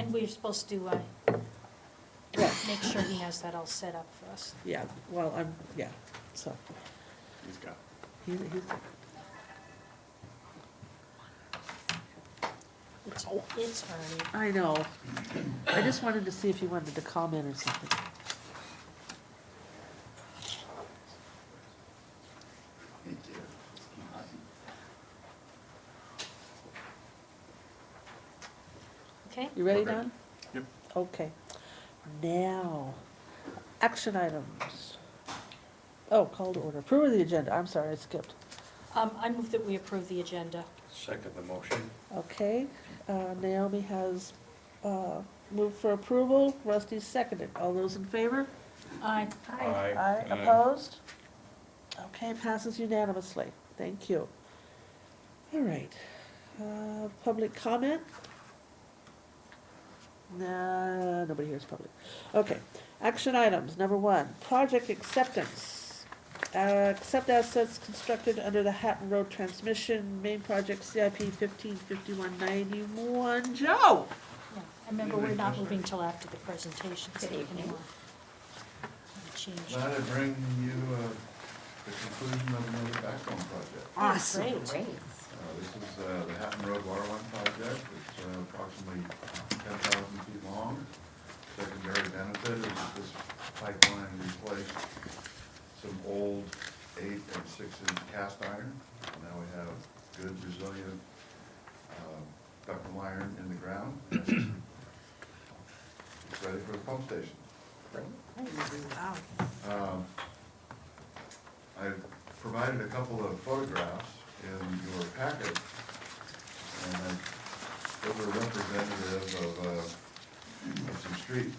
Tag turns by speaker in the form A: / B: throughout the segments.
A: And we're supposed to, make sure he has that all set up for us.
B: Yeah, well, so,
C: He's got
B: he's,
A: It's early.
B: I know. I just wanted to see if you wanted to comment or something.
A: Okay?
B: You ready,
C: Okay.
B: Don?
C: Yep.
B: Okay. Now, action items. Oh, call to order. Approve of the agenda. I'm sorry, I skipped.
A: I move that we approve the agenda.
D: Second the motion.
B: Okay, Naomi has moved for approval. Rusty seconded. All those in favor?
A: Aye.
B: Aye. Opposed? Okay, passes unanimously. Thank you. All right. Public comment? Nah, nobody here is public. Okay, action items. Number 1, project acceptance. Accept assets constructed under the Hatton Road Transmission Main Project CIP 155191. Joe?
A: Yeah, remember, we're not moving till after the presentation
E: Good evening.
A: anymore. Change.
F: Glad to bring you the conclusion of another backbone project.
B: Awesome.
A: Great.
E: Great.
F: This is the Hatton Road Waterline Project. It's approximately 10,000 feet long. Secondary benefit is that this pipeline replaced some old 8 and 6-inch cast iron. Now we have good resilient ductile iron in the ground. It's ready for the pump station.
B: Wow.
F: I've provided a couple of photographs in your packet, and those are representative of some street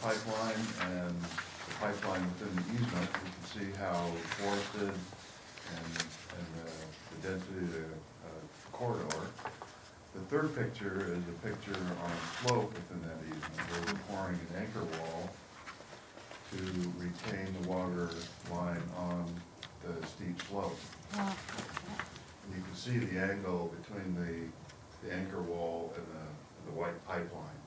F: pipeline and the pipeline within the easement. You can see how forested and the density of the corridor. The third picture is a picture on a slope within that easement where we're pouring an anchor wall to retain the water line on the steep slope.
A: Wow.
F: You can see the angle between the anchor wall and the white pipeline.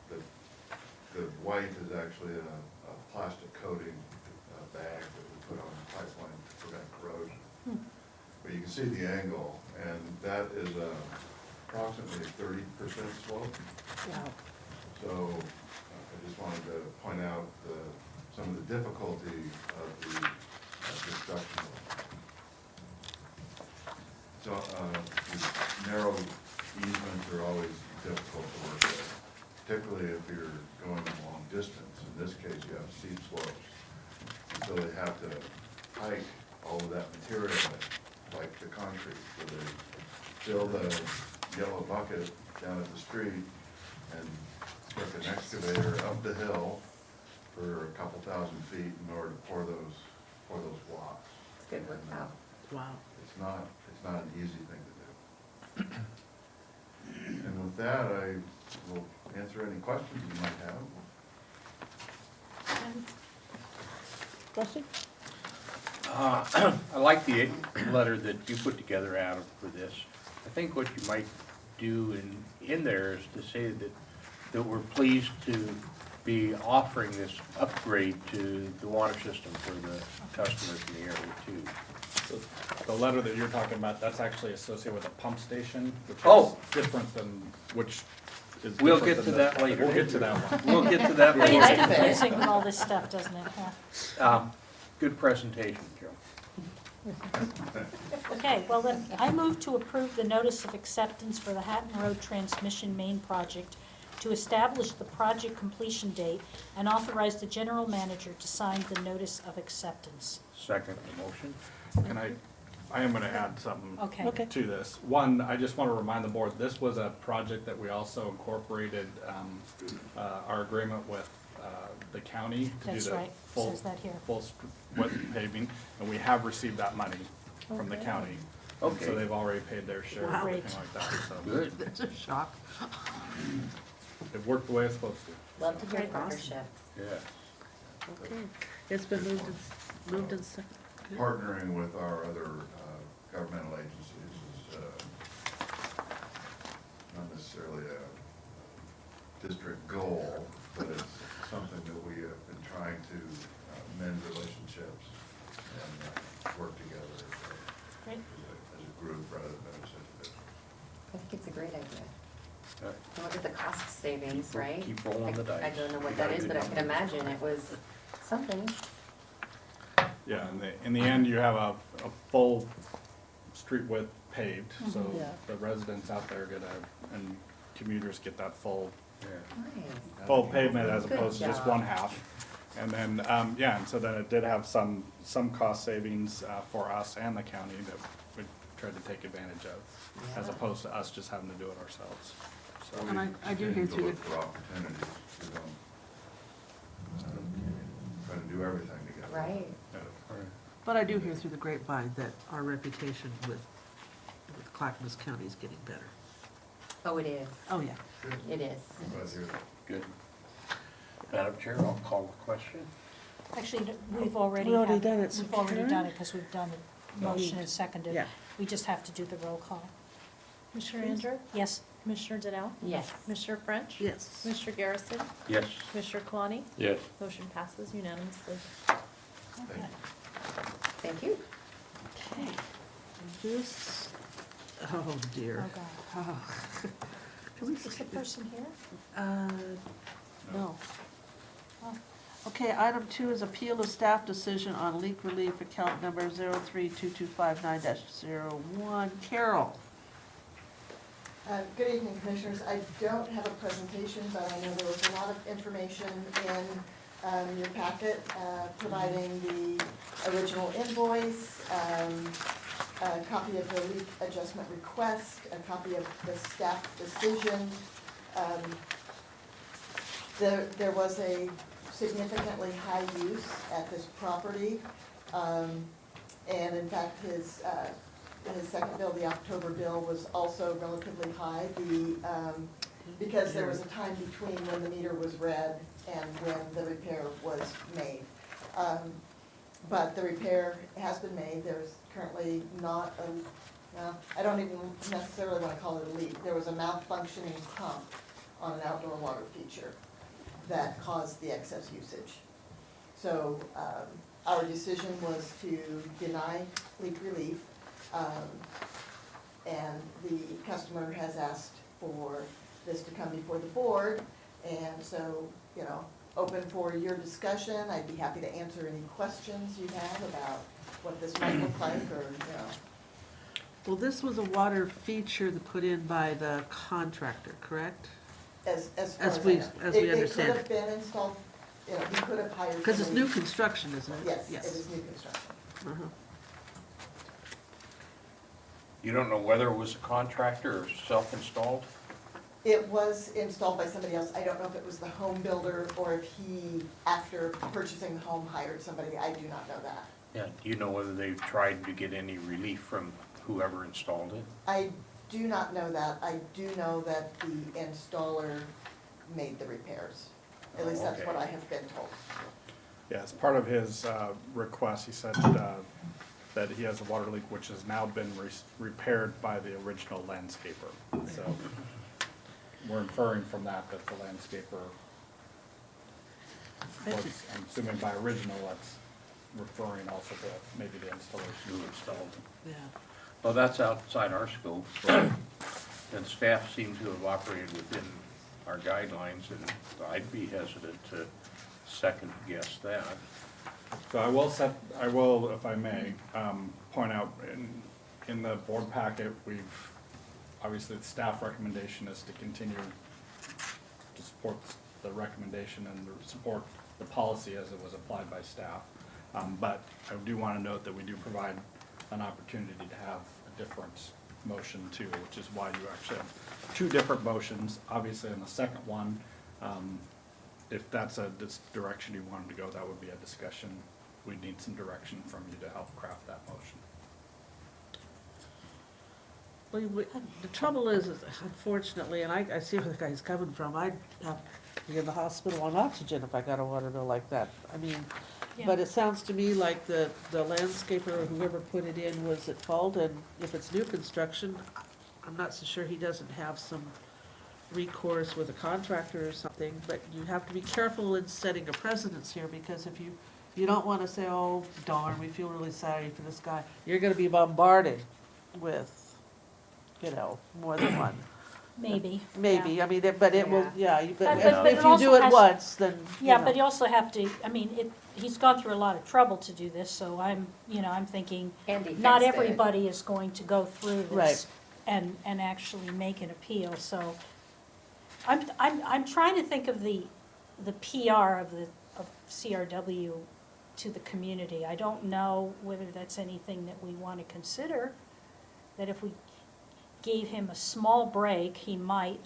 F: The white is actually a plastic coating bag that we put on the pipeline to prevent corrosion. But you can see the angle, and that is approximately a 30% slope.
B: Wow.
F: So I just wanted to point out some of the difficulty of the construction. So the narrow easements are always difficult to work with, particularly if you're going a long distance. In this case, you have steep slopes. And so they have to hike all of that material like the concrete. So they fill the yellow bucket down at the street and stick an excavator up the hill for a couple thousand feet in order to pour those blocks.
E: It's good work out.
B: Wow.
F: It's not an easy thing to do. And with that, I will answer any questions you might have.
B: Rusty?
D: I like the letter that you put together, Adam, for this. I think what you might do in there is to say that we're pleased to be offering this upgrade to the water system for the customers in the area too.
C: So the letter that you're talking about, that's actually associated with a pump station, which
D: Oh.
C: is different than, which is
D: We'll
C: different
D: get to
C: than
D: that
C: the-
D: later.
C: We'll get to that one.
D: We'll get to that
A: It
D: later.
A: is confusing with all this stuff, doesn't it? Yeah.
D: Good presentation, Joe.
A: Okay, well then, I move to approve the notice of acceptance for the Hatton Road Transmission Main Project to establish the project completion date and authorize the general manager to sign the notice of acceptance.
D: Second the motion.
C: And I am gonna add something
A: Okay.
B: Okay.
C: to this. One, I just wanna remind the board, this was a project that we also incorporated, our agreement with, the county to do
A: That's
C: the
A: right.
C: full,
A: Says that here.
C: full width paving, and we have received that money from the
B: Okay.
C: county.
D: Okay.
C: So they've already paid their share,
B: Wow.
C: and everything like that, so
D: Good.
B: That's a shock.
C: it worked the way it's supposed to.
E: Love to hear
B: Awesome.
E: partnership.
D: Yeah.
B: Okay. It's been moved and seconded.
F: Partnering with our other governmental agencies is not necessarily a district goal, but it's something that we have been trying to mend relationships and work together
A: Great.
F: as a group rather than as individuals.
E: I think it's a great idea.
D: Uh,
E: And look at the cost savings,
D: Keep ro-
E: right?
D: keep rolling the
E: I
D: dice.
E: don't know
D: You
E: what
D: got
E: that
D: a
E: is,
D: good
E: but I can
D: number.
E: imagine it was something.
C: Yeah, in the end, you have a full street width paved, so
B: Yeah.
C: the residents out there get a, and commuters get that full
D: Yeah.
E: Nice.
C: full pavement as
E: Good
C: opposed to just
E: job.
C: one half. And then, yeah, and so then it did have some cost savings for us and the county that we tried to take advantage of, as
E: Yeah.
C: opposed to us just having to do it ourselves. So,
B: And I do hear
F: Continue to
B: through
F: look
B: the,
F: for opportunities. We don't try to do everything together.
E: Right.
C: yeah.
B: but I do hear through the grapevine that our reputation with Clackamas County is getting better.
E: Oh, it is.
B: Oh, yeah.
F: Good.
E: It is.
F: I'm glad to hear that.
D: Good. Madam Chair, I'll call the question.
A: Actually, we've already.
B: We already
A: have-
B: done it, so
A: We've already
B: Karen?
A: done it, because we've done it, motion and seconded.
B: Yeah.
A: We just have to do the roll call.
G: Commissioner
B: Please.
G: Andrew?
A: Yes?
G: Commissioner Danell?
E: Yes.
G: Commissioner French?
B: Yes.
G: Commissioner Garrison?
D: Yes.
G: Commissioner Kalani?
D: Yes.
G: Motion passes unanimously.
A: Okay.
E: Thank you.
A: Okay.
B: This, oh dear.
A: Oh, God.
B: Oh. Can we
A: Is the
B: skip
A: person here?
B: No.
A: Oh.
B: Okay, item 2 is appeal of staff decision on leak relief account number 032259-01. Carol?
H: Good evening, Commissioners. I don't have a presentation, but I know there was a lot of information in your packet providing the original invoice, a copy of the leak adjustment request, a copy of the staff decision. There was a significantly high use at this property, and in fact, his second bill, the October bill, was also relatively high. Because there was a time between when the meter was read and when the repair was made. But the repair has been made. There's currently not well, I don't even necessarily want to call it a leak. There was a malfunctioning pump on an outdoor water feature that caused the excess usage. So our decision was to deny leak relief. And the customer has asked for this to come before the board, and so, open for your discussion. I'd be happy to answer any questions you have about what this might look like, or,
B: Well, this was a water feature that put in by the contractor, correct?
H: as far
B: As
H: as
B: we-
H: I know.
B: as we understand
H: It could have been installed, he could have hired.
B: Because it's new
H: somebody-
B: construction, isn't it?
H: Yes, it is new construction.
B: Uh-huh.
D: You don't know whether it was a contractor or self-installed?
H: It was installed by somebody else. I don't know if it was the home builder or if he, after purchasing the home, hired somebody. I do not know that.
D: Yeah. Do you know whether they've tried to get any relief from whoever installed it?
H: I do not know that. I do know that the installer made the repairs. At least that's
D: Okay.
H: what I have been told.
C: Yeah, as part of his request, he said that he has a water leak which has now been repaired by the original landscaper. So we're inferring from that that the landscaper was, I'm assuming by original, that's referring also to maybe the installation.
D: Who installed it?
B: Yeah.
D: Well, that's outside our scope, so, and staff seem to have operated within our guidelines, and I'd be hesitant to second guess that.
C: So I will, if I may, point out in the board packet, obviously the staff recommendation is to continue to support the recommendation and to support the policy as it was applied by staff. But I do want to note that we do provide an opportunity to have a different motion too, which is why you actually have two different motions. Obviously, in the second one, if that's this direction you wanted to go, that would be a discussion. We'd need some direction from you to help craft that motion.
B: Well, the trouble is unfortunately, and I see where the guy's coming from, I'd have to be in the hospital on oxygen if I got a water bill like that. I mean, but it sounds to me like the landscaper or whoever put it in was at fault, and if it's new construction, I'm not so sure he doesn't have some recourse with a contractor or something, but you have to be careful in setting a precedence here, because if you don't wanna say, oh darn, we feel really sorry for this guy, you're gonna be bombarded with, more than one.
A: Maybe.
B: Maybe, I mean, but it will,
A: But
B: if
A: it
B: you
A: also
B: do it
A: has-
B: once, then,
A: Yeah, but you also have to, I mean, he's gone through a lot of trouble to do this, so I'm thinking,
E: And he
A: not
E: fixed it.
A: everybody is going to go through this
B: Right.
A: and actually make an appeal, so. I'm trying to think of the PR of CRW to the community. I don't know whether that's anything that we want to consider, that if we gave him a small break, he might,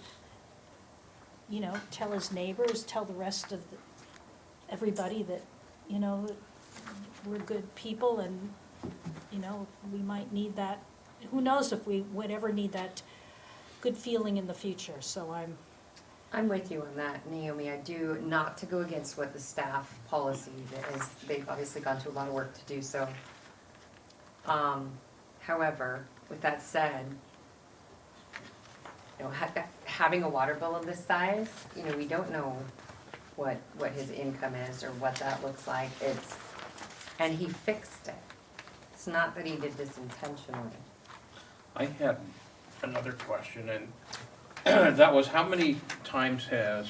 A: tell his neighbors, tell the rest of everybody that, we're good people and, we might need that. Who knows if we would ever need that good feeling in the future, so
E: I'm with you on that, Naomi. I do, not to go against what the staff policy is, they've obviously gone through a lot of work to do so. However, with that said, having a water bill of this size, we don't know what his income is or what that looks like. And he fixed it. It's not that he did this intentionally.
D: I had another question, and that was, how many times has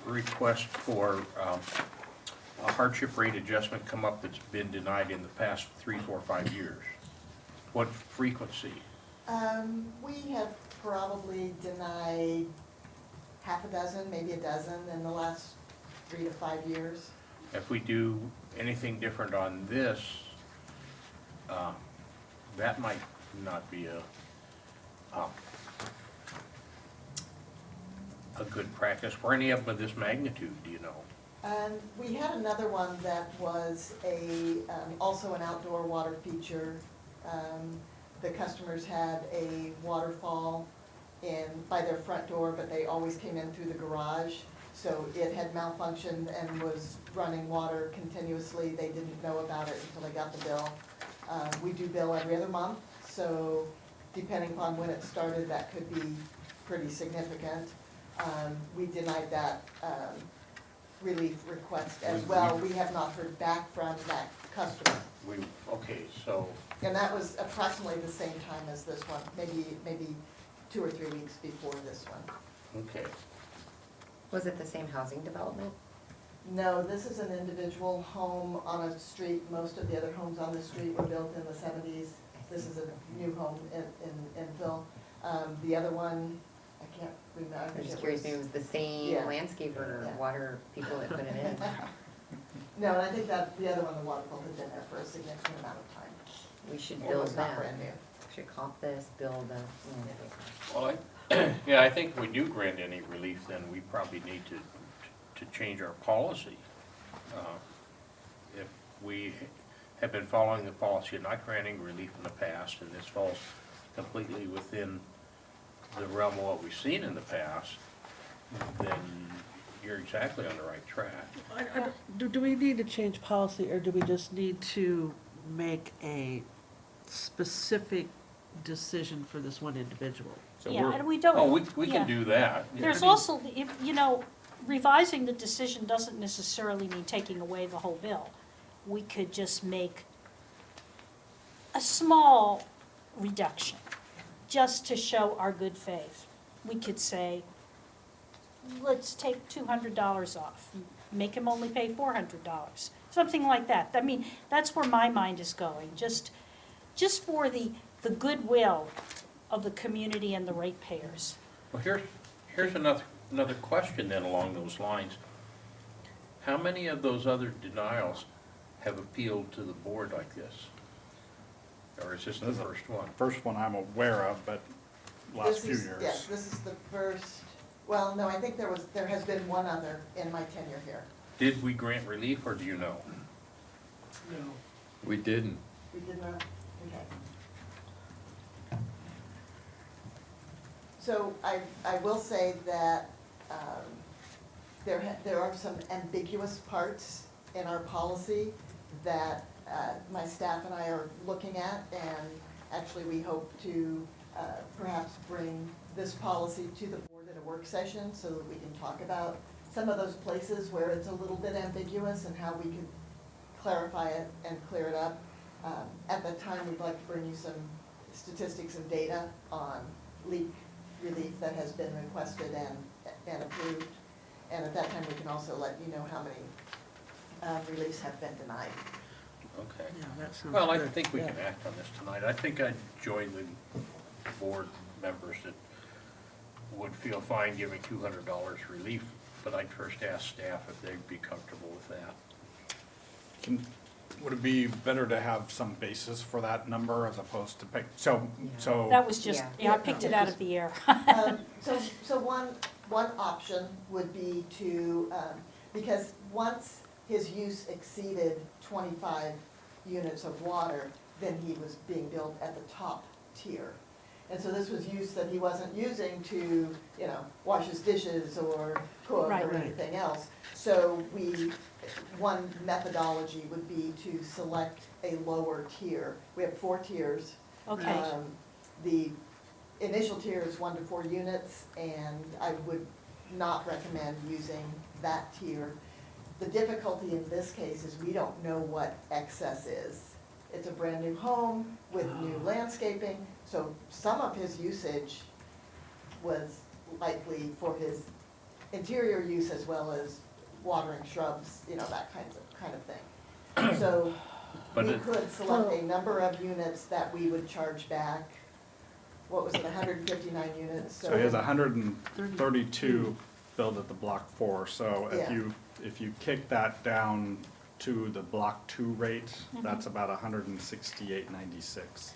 D: request for a hardship rate adjustment come up that's been denied in the past 3, 4, 5 years? What frequency?
H: We have probably denied half a dozen, maybe a dozen in the last 3 to 5 years.
D: If we do anything different on this, that might not be a good practice. Were any of them of this magnitude, do you know?
H: We had another one that was also an outdoor water feature. The customers had a waterfall by their front door, but they always came in through the garage. So it had malfunctioned and was running water continuously. They didn't know about it until they got the bill. We do bill every other month, so depending upon when it started, that could be pretty significant. We denied that relief request as well. We have not heard back from that customer.
D: Okay, so,
H: And that was approximately the same time as this one, maybe 2 or 3 weeks before this one.
D: okay.
E: Was it the same housing development?
H: No, this is an individual home on a street. Most of the other homes on the street were built in the 70s. This is a new home in Phil. The other one, I can't remember. I
E: I'm
H: think
E: just
H: it
E: curious,
H: was-
E: maybe it was the same
H: Yeah.
E: landscaper or
H: Yeah.
E: water people that put it in.
H: No, and I think that the other one, the water pump, had been there for a significant amount of time.
E: We should
H: It
E: build
H: was not
E: them.
H: brand new.
E: Should comp this, build them.
D: Well, yeah, I think if we do grant any relief, then we probably need to change our policy. If we have been following the policy of not granting relief in the past, and this falls completely within the realm of what we've seen in the past, then you're exactly on the right track.
B: Do we need to change policy, or do we just need to make a specific decision for this one individual?
C: So
A: yeah,
C: we're-
A: and we don't.
D: Oh, we
A: yeah.
D: can do that.
A: There's also, revising the decision doesn't necessarily mean taking away the whole bill. We could just make a small reduction, just to show our good faith. We could say, let's take $200 off, make him only pay $400, something like that. I mean, that's where my mind is going, just for the goodwill of the community and the ratepayers.
D: Well, here's another question then along those lines. How many of those other denials have appealed to the board like this? Or is this the
C: This is the
D: first one?
C: First one I'm aware of, but last few years.
H: Yes, this is the first, well, no, I think there has been one other in my tenure here.
D: Did we grant relief, or do you know?
H: No.
I: We didn't.
H: We did not, okay. So I will say that there are some ambiguous parts in our policy that my staff and I are looking at, and actually we hope to perhaps bring this policy to the board at a work session so that we can talk about some of those places where it's a little bit ambiguous and how we could clarify it and clear it up. At that time, we'd like to bring you some statistics and data on leak relief that has been requested and approved. And at that time, we can also let you know how many reliefs have been denied.
D: Okay.
B: Yeah, that sounds
D: Well, I
B: good.
D: think we
B: Yeah.
D: can act on this tonight. I think I'd join the board members that would feel fine giving $200 relief, but I'd first ask staff if they'd be comfortable with that.
C: Would it be better to have some basis for that number as opposed to pick, so,
A: That was just,
E: Yeah.
A: yeah, I picked it out of the air.
H: So one option would be to, because once his use exceeded 25 units of water, then he was being billed at the top tier. And so this was use that he wasn't using to, wash his dishes or cook
A: Right.
H: or anything else. So one methodology would be to select a lower tier. We have 4 tiers.
A: Okay,
H: The initial tier is 1 to 4 units, and I would not recommend using that tier. The difficulty in this case is we don't know what excess is. It's a brand-new home with new landscaping, so some of his usage was likely for his interior use as well as watering shrubs, that kind of thing. So
D: But
H: we
D: it-
H: could select a number of units that we would charge back. What was it, 159 units?
C: so he has 132 billed at the block 4, so
H: Yeah.
C: if you kick that down to the block 2 rate,
A: Mm-hmm.
C: that's about 168.96.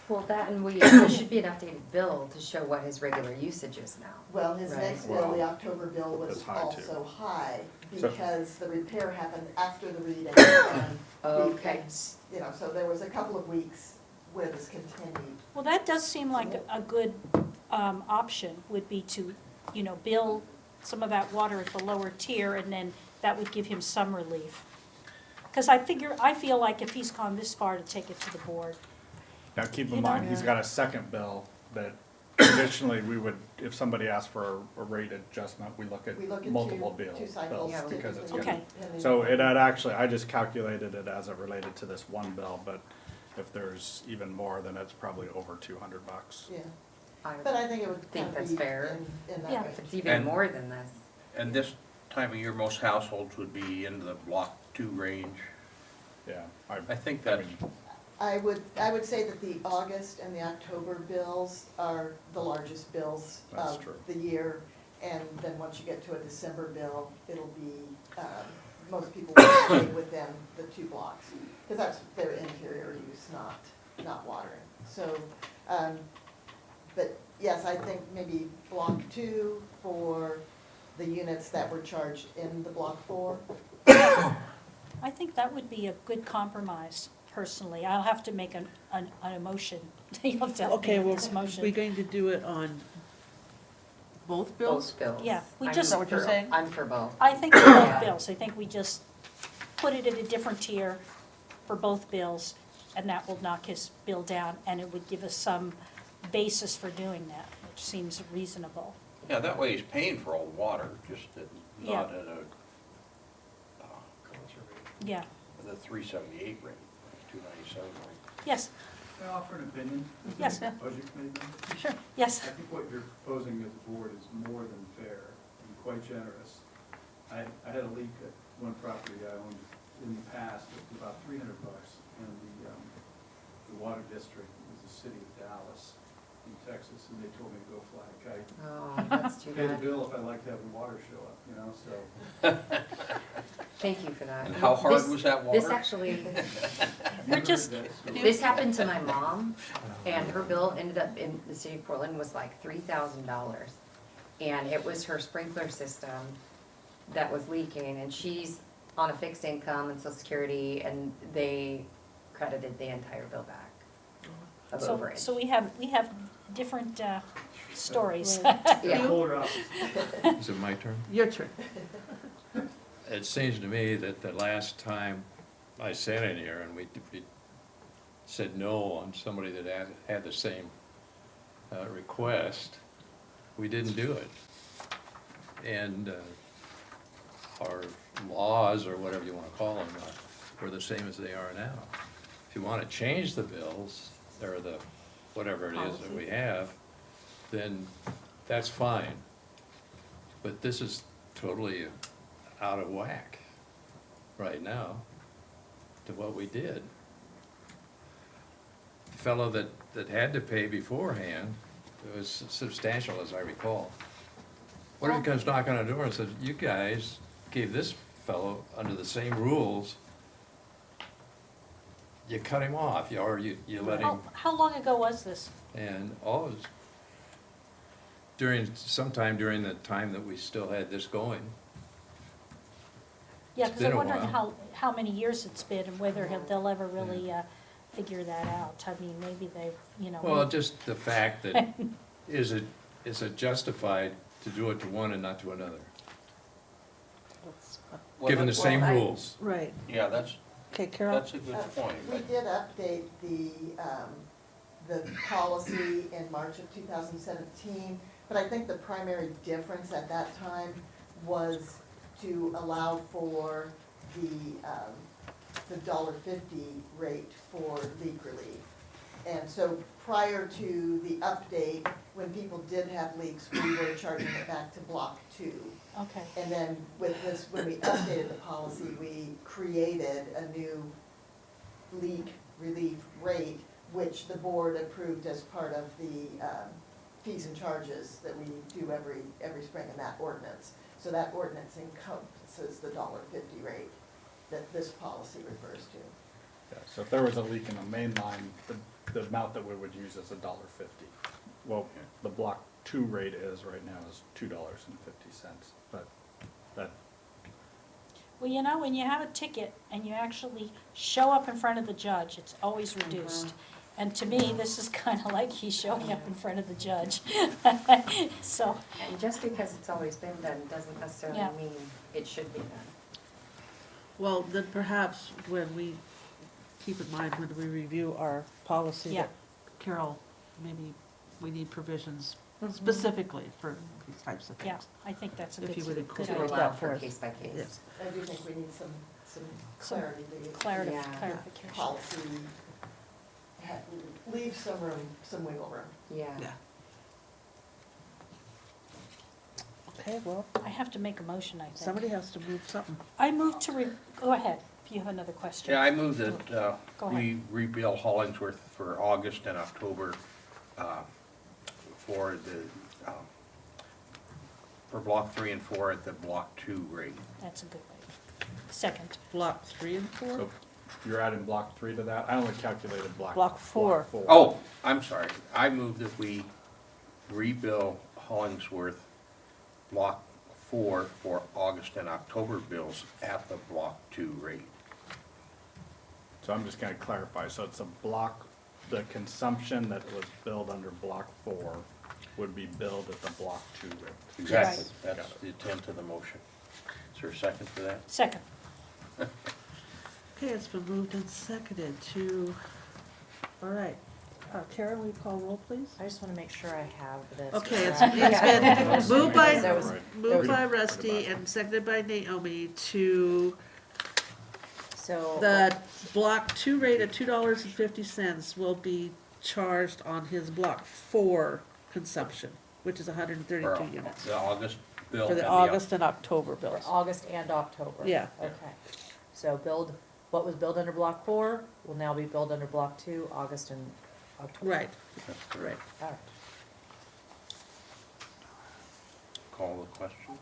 E: Well, that, and there should be an updated bill to show what his regular usage is now.
H: Well, his
E: Right.
H: next bill, the
C: Well,
H: October bill, was
C: that's high, too.
H: also high
C: So-
H: because the repair happened after the reading. And
E: Okay.
H: so there was a couple of weeks where this continued.
A: well, that does seem like a good option, would be to, bill some of that water at the lower tier, and then that would give him some relief. Because I feel like if he's gone this far to take it to the board,
C: Now, keep
A: You
C: in
A: know?
C: mind, he's got a second bill that traditionally we would, if somebody asked for a rate adjustment, we look at
H: We look at
C: multiple
H: two cycles
E: Yeah.
C: because it's
H: typically.
C: gonna.
A: Okay.
H: And then-
C: So it had actually, I just calculated it as it related to this one bill, but if there's even more, then it's probably over $200.
H: Yeah,
E: I
H: but I think it would
E: think
H: kind of
E: that's
H: be
E: fair.
H: in that
A: Yeah.
H: range.
E: If it's even
D: And-
E: more than this.
D: And this time of year, most households would be into the block 2 range.
C: Yeah.
D: I think
C: I
D: that's,
C: mean,
H: I would say that the August and the October bills are the largest bills
C: That's
H: of
C: true.
H: the year. And then once you get to a December bill, it'll be, most people will stay within the 2 blocks. Because that's their interior use, not watering. So, but yes, I think maybe block 2 for the units that were charged in the block 4.
A: I think that would be a good compromise, personally. I'll have to make an emotion. You'll have to help me
B: Okay,
A: with
B: well,
A: this
B: we're
A: motion.
B: going to do it on both bills?
E: Both bills.
A: Yeah, we
E: I'm
A: just- Is that
B: what you're
E: for-
B: saying?
E: I'm for both.
A: I think for both
E: Yeah.
A: bills, I think we just put it at a different tier for both bills, and that will knock his bill down, and it would give us some basis for doing that, which seems reasonable.
D: yeah, that way he's paying for all the water, just that not at a,
A: Yeah,
D: the 378 rate, 297 rate.
A: yes,
I: Can I offer an opinion?
A: Yes.
I: Budget committee member?
A: sure, yes.
I: I think what you're proposing as a board is more than fair and quite generous. I had a leak at one property I owned in the past, it was about $300, and the water district was the city of Dallas in Texas, and they told me to go fly a kite.
E: Oh, that's too
I: Pay the
E: bad.
I: bill if I liked having water show up, so.
E: Thank you for that.
D: And how hard
E: This-
D: was that
E: This
D: water?
E: actually,
A: We're just,
E: this happened to my mom, and her bill ended up in the city of Portland was like $3,000. And it was her sprinkler system that was leaking, and she's on a fixed income and social security, and they credited the entire bill back of
A: so
E: overage.
A: we have different stories.
E: Yeah.
I: Polar opposite.
J: Is it my turn?
B: Your turn.
J: It seems to me that the last time I sat in here and we said no on somebody that had the same request, we didn't do it. And our laws, or whatever you wanna call them, were the same as they are now. If you wanna change the bills, or the, whatever it is that we have, then that's fine. But this is totally out of whack right now to what we did. The fellow that had to pay beforehand, it was substantial, as I recall. What if he comes knocking on the door and says, you guys gave this fellow under the same rules, you cut him off, or you let him,
A: How long ago was this?
J: and all of sometime during the time that we still had this going.
A: Yeah,
J: It's
A: because I'm
J: been a
A: wondering
J: while.
A: how many years it's been and whether they'll ever really figure that out. I mean, maybe they, you know.
J: Well, just the fact that, is it justified to do it to one and not to another? Given the same rules.
B: Right,
D: Yeah, that's,
B: okay, Carol?
D: that's a good point.
H: We did update the policy in March of 2017, but I think the primary difference at that time was to allow for the $1.50 rate for leak relief. And so prior to the update, when people did have leaks, we were charging it back to block 2.
A: Okay,
H: And then with this, when we updated the policy, we created a new leak relief rate, which the board approved as part of the fees and charges that we do every spring in that ordinance. So that ordinance encompasses the $1.50 rate that this policy refers to.
C: Yeah, so if there was a leak in the main line, the amount that we would use is $1.50. Well, the block 2 rate is right now is $2.50, but that,
A: well, you know, when you have a ticket and you actually show up in front of the judge, it's always reduced. And to me, this is kind of like he's showing up in front of the judge. So,
E: And just because it's always been done doesn't necessarily
A: Yeah.
E: mean it should be done.
B: Well, then perhaps when we, keep in mind when we review our policy,
A: Yeah.
B: that, Carol, maybe we need provisions specifically for these types of
A: yeah,
B: things.
A: I think that's a
B: If you would
A: good
E: To
B: incorporate
A: idea.
B: that
E: allow
B: for
E: for
B: us.
E: case by case.
B: Yes.
H: I do think we need some clarity.
A: Clarity,
E: Yeah.
A: clarification.
H: Policy leave some room, some wiggle room.
E: Yeah.
B: Yeah. Okay, well,
A: I have to make a motion, I think.
B: somebody has to move something.
A: I move to go ahead, if you have another question.
D: Yeah, I move that
A: Go
D: we rebill Hollingsworth for August and October for the, for block 3 and 4 at the block 2 rate.
A: That's a good way. Second.
B: Block 3 and 4?
C: so you're adding block 3 to that? I only calculated
B: Block 4.
D: Oh, I'm sorry. I move that we rebill Hollingsworth block 4 for August and October bills at the block 2 rate.
C: So I'm just gonna clarify, so it's a block, the consumption that was billed under block 4 would be billed at the block 2 rate.
D: Exactly.
A: Right.
D: That's the intent of the motion. Is there a second for that?
A: Second.
B: Okay, it's been moved and seconded to, all right. Karen, will you call roll, please?
G: I just want to make sure I have this.
B: Okay, it's
G: correct.
B: been moved by,
G: There was-
B: moved by Rusty and seconded by Naomi to
G: So.
B: the block 2 rate of $2.50 will be charged on his block 4 consumption, which is 132
D: For
B: units.
D: the August bill.
B: For
D: and
B: the
D: the
B: August and October
G: For
B: bills.
G: August and October?
B: Yeah.
G: Okay. So what was billed under block 4 will now be billed under block 2, August and October?
B: Right,
D: That's
B: right.
D: correct.
G: All right.
D: Call the question.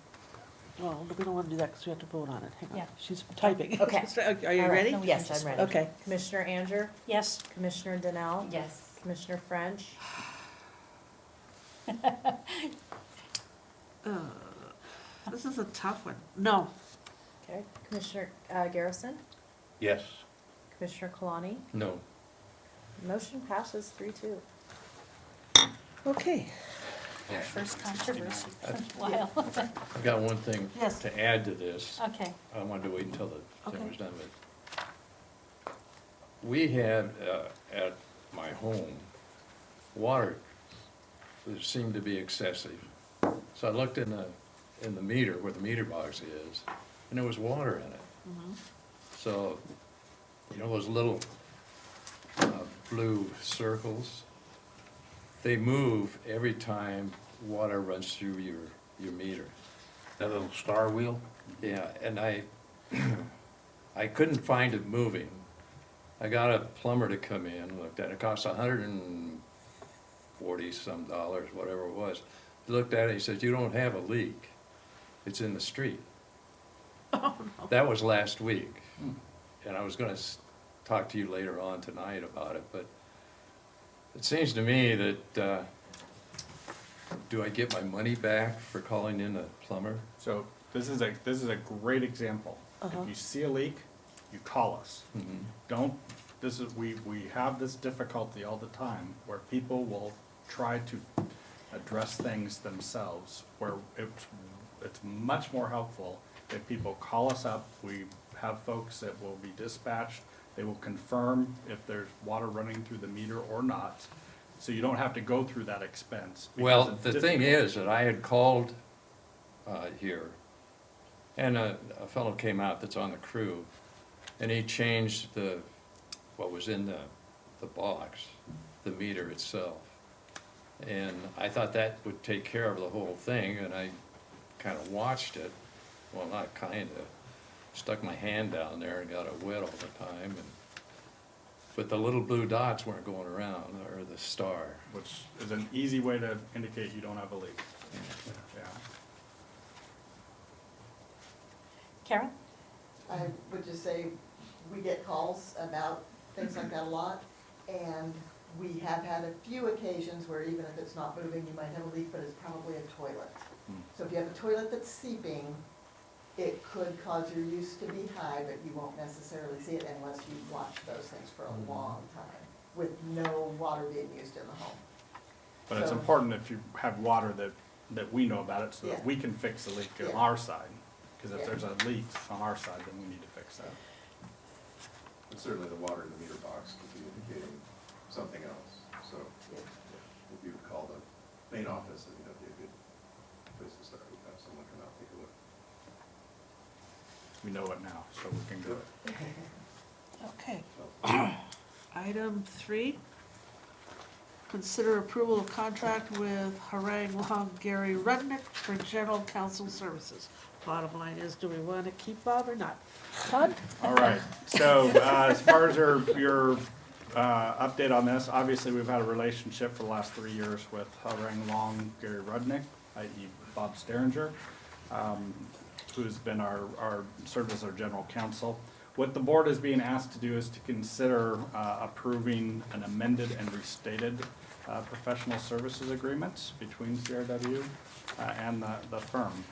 B: Well, we don't want to do that because we have to vote on it. Hang on,
A: Yeah.
B: she's typing.
G: Okay.
B: Are you
G: All right.
B: ready?
A: No, we
G: Yes,
A: can just
G: I'm ready.
B: Okay.
G: Commissioner Anger,
A: Yes.
G: Commissioner Donnell?
E: Yes.
G: Commissioner French?
B: This is a tough one. No.
G: Okay. Commissioner Garrison?
D: Yes.
G: Commissioner Kalani?
J: No.
G: Motion passes 3-2.
B: Okay.
A: First controversy for a while.
J: I've got one thing
B: Yes.
J: to add to this.
A: Okay.
J: I wanted to wait until the thing
B: Okay.
J: was done, but we had, at my home, water it seemed to be excessive. So I looked in the meter, where the meter box is, and there was water in it. So, you know those little blue circles? They move every time water runs through your meter.
D: That little star wheel?
J: Yeah, and I couldn't find it moving. I got a plumber to come in, looked at it, it cost $140 some, whatever it was. He looked at it, he said, "You don't have a leak, it's in the street." That was last week, and I was gonna talk to you later on tonight about it, but it seems to me that, do I get my money back for calling in a plumber?
C: So this is a great example. If you see a leak, you call us. Don't, we have this difficulty all the time where people will try to address things themselves, where it's much more helpful if people call us up. We have folks that will be dispatched. They will confirm if there's water running through the meter or not. So you don't have to go through that expense. because
J: Well,
C: it's
J: the thing
C: difficult.
J: is that I had called here, and a fellow came out that's on the crew, and he changed what was in the box, the meter itself. And I thought that would take care of the whole thing, and I kind of watched it, well, not kind of, stuck my hand down there and got it wet all the time, but the little blue dots weren't going around, or the star.
C: Which is an easy way to indicate you don't have a leak. Yeah.
A: Karen?
H: I would just say, we get calls about things like that a lot, and we have had a few occasions where even if it's not moving, you might have a leak, but it's probably a toilet. So if you have a toilet that's seeping, it could cause your use to be high, but you won't necessarily see it unless you've watched those things for a long time, with no water being used in the home.
C: But it's
H: So-
C: important if you have water that we know about it, so that
H: Yeah.
C: we can fix the leak on
H: Yeah.
C: our side. Because if
H: Yeah.
C: there's a leak on our side, then we need to fix that.
K: And certainly the water in the meter box could be indicating something else, so
H: Yeah.
K: if you would call the main office, I think that'd be a good place to start, have someone come out and take a look.
C: We know it now, so we can do it.
B: Okay.
K: So,
B: Item 3, consider approval of contract with Harang Long Gary Rudnick for general counsel services. Bottom line is, do we want to keep Bob or not? Todd?
C: All right, so as far as your update on this, obviously, we've had a relationship for the last 3 years with Harang Long Gary Rudnick, i.e. Bob Steringer, who's been served as our general counsel. What the board is being asked to do is to consider approving an amended and restated professional services agreement between CRW and the firm.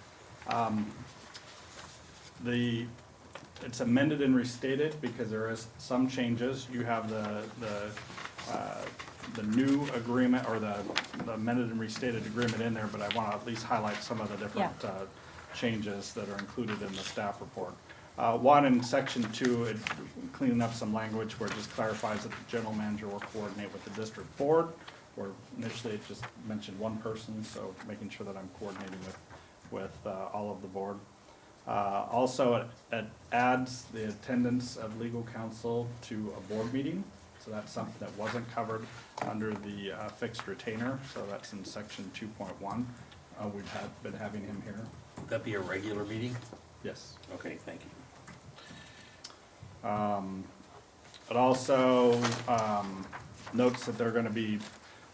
C: It's amended and restated because there is some changes. You have the new agreement, or the amended and restated agreement in there, but I want to at least highlight some of the different changes that are included in the staff report. One, in section 2, cleaning up some language where it just clarifies that the general manager will coordinate with the district board, where initially it just mentioned one person, so making sure that I'm coordinating with all of the board. Also, it adds the attendance of legal counsel to a board meeting, so that's something that wasn't covered under the fixed retainer, so that's in section 2.1. We've been having him here.
D: Would that be a regular meeting?
C: Yes.
D: Okay, thank you.
C: It also notes that they're gonna be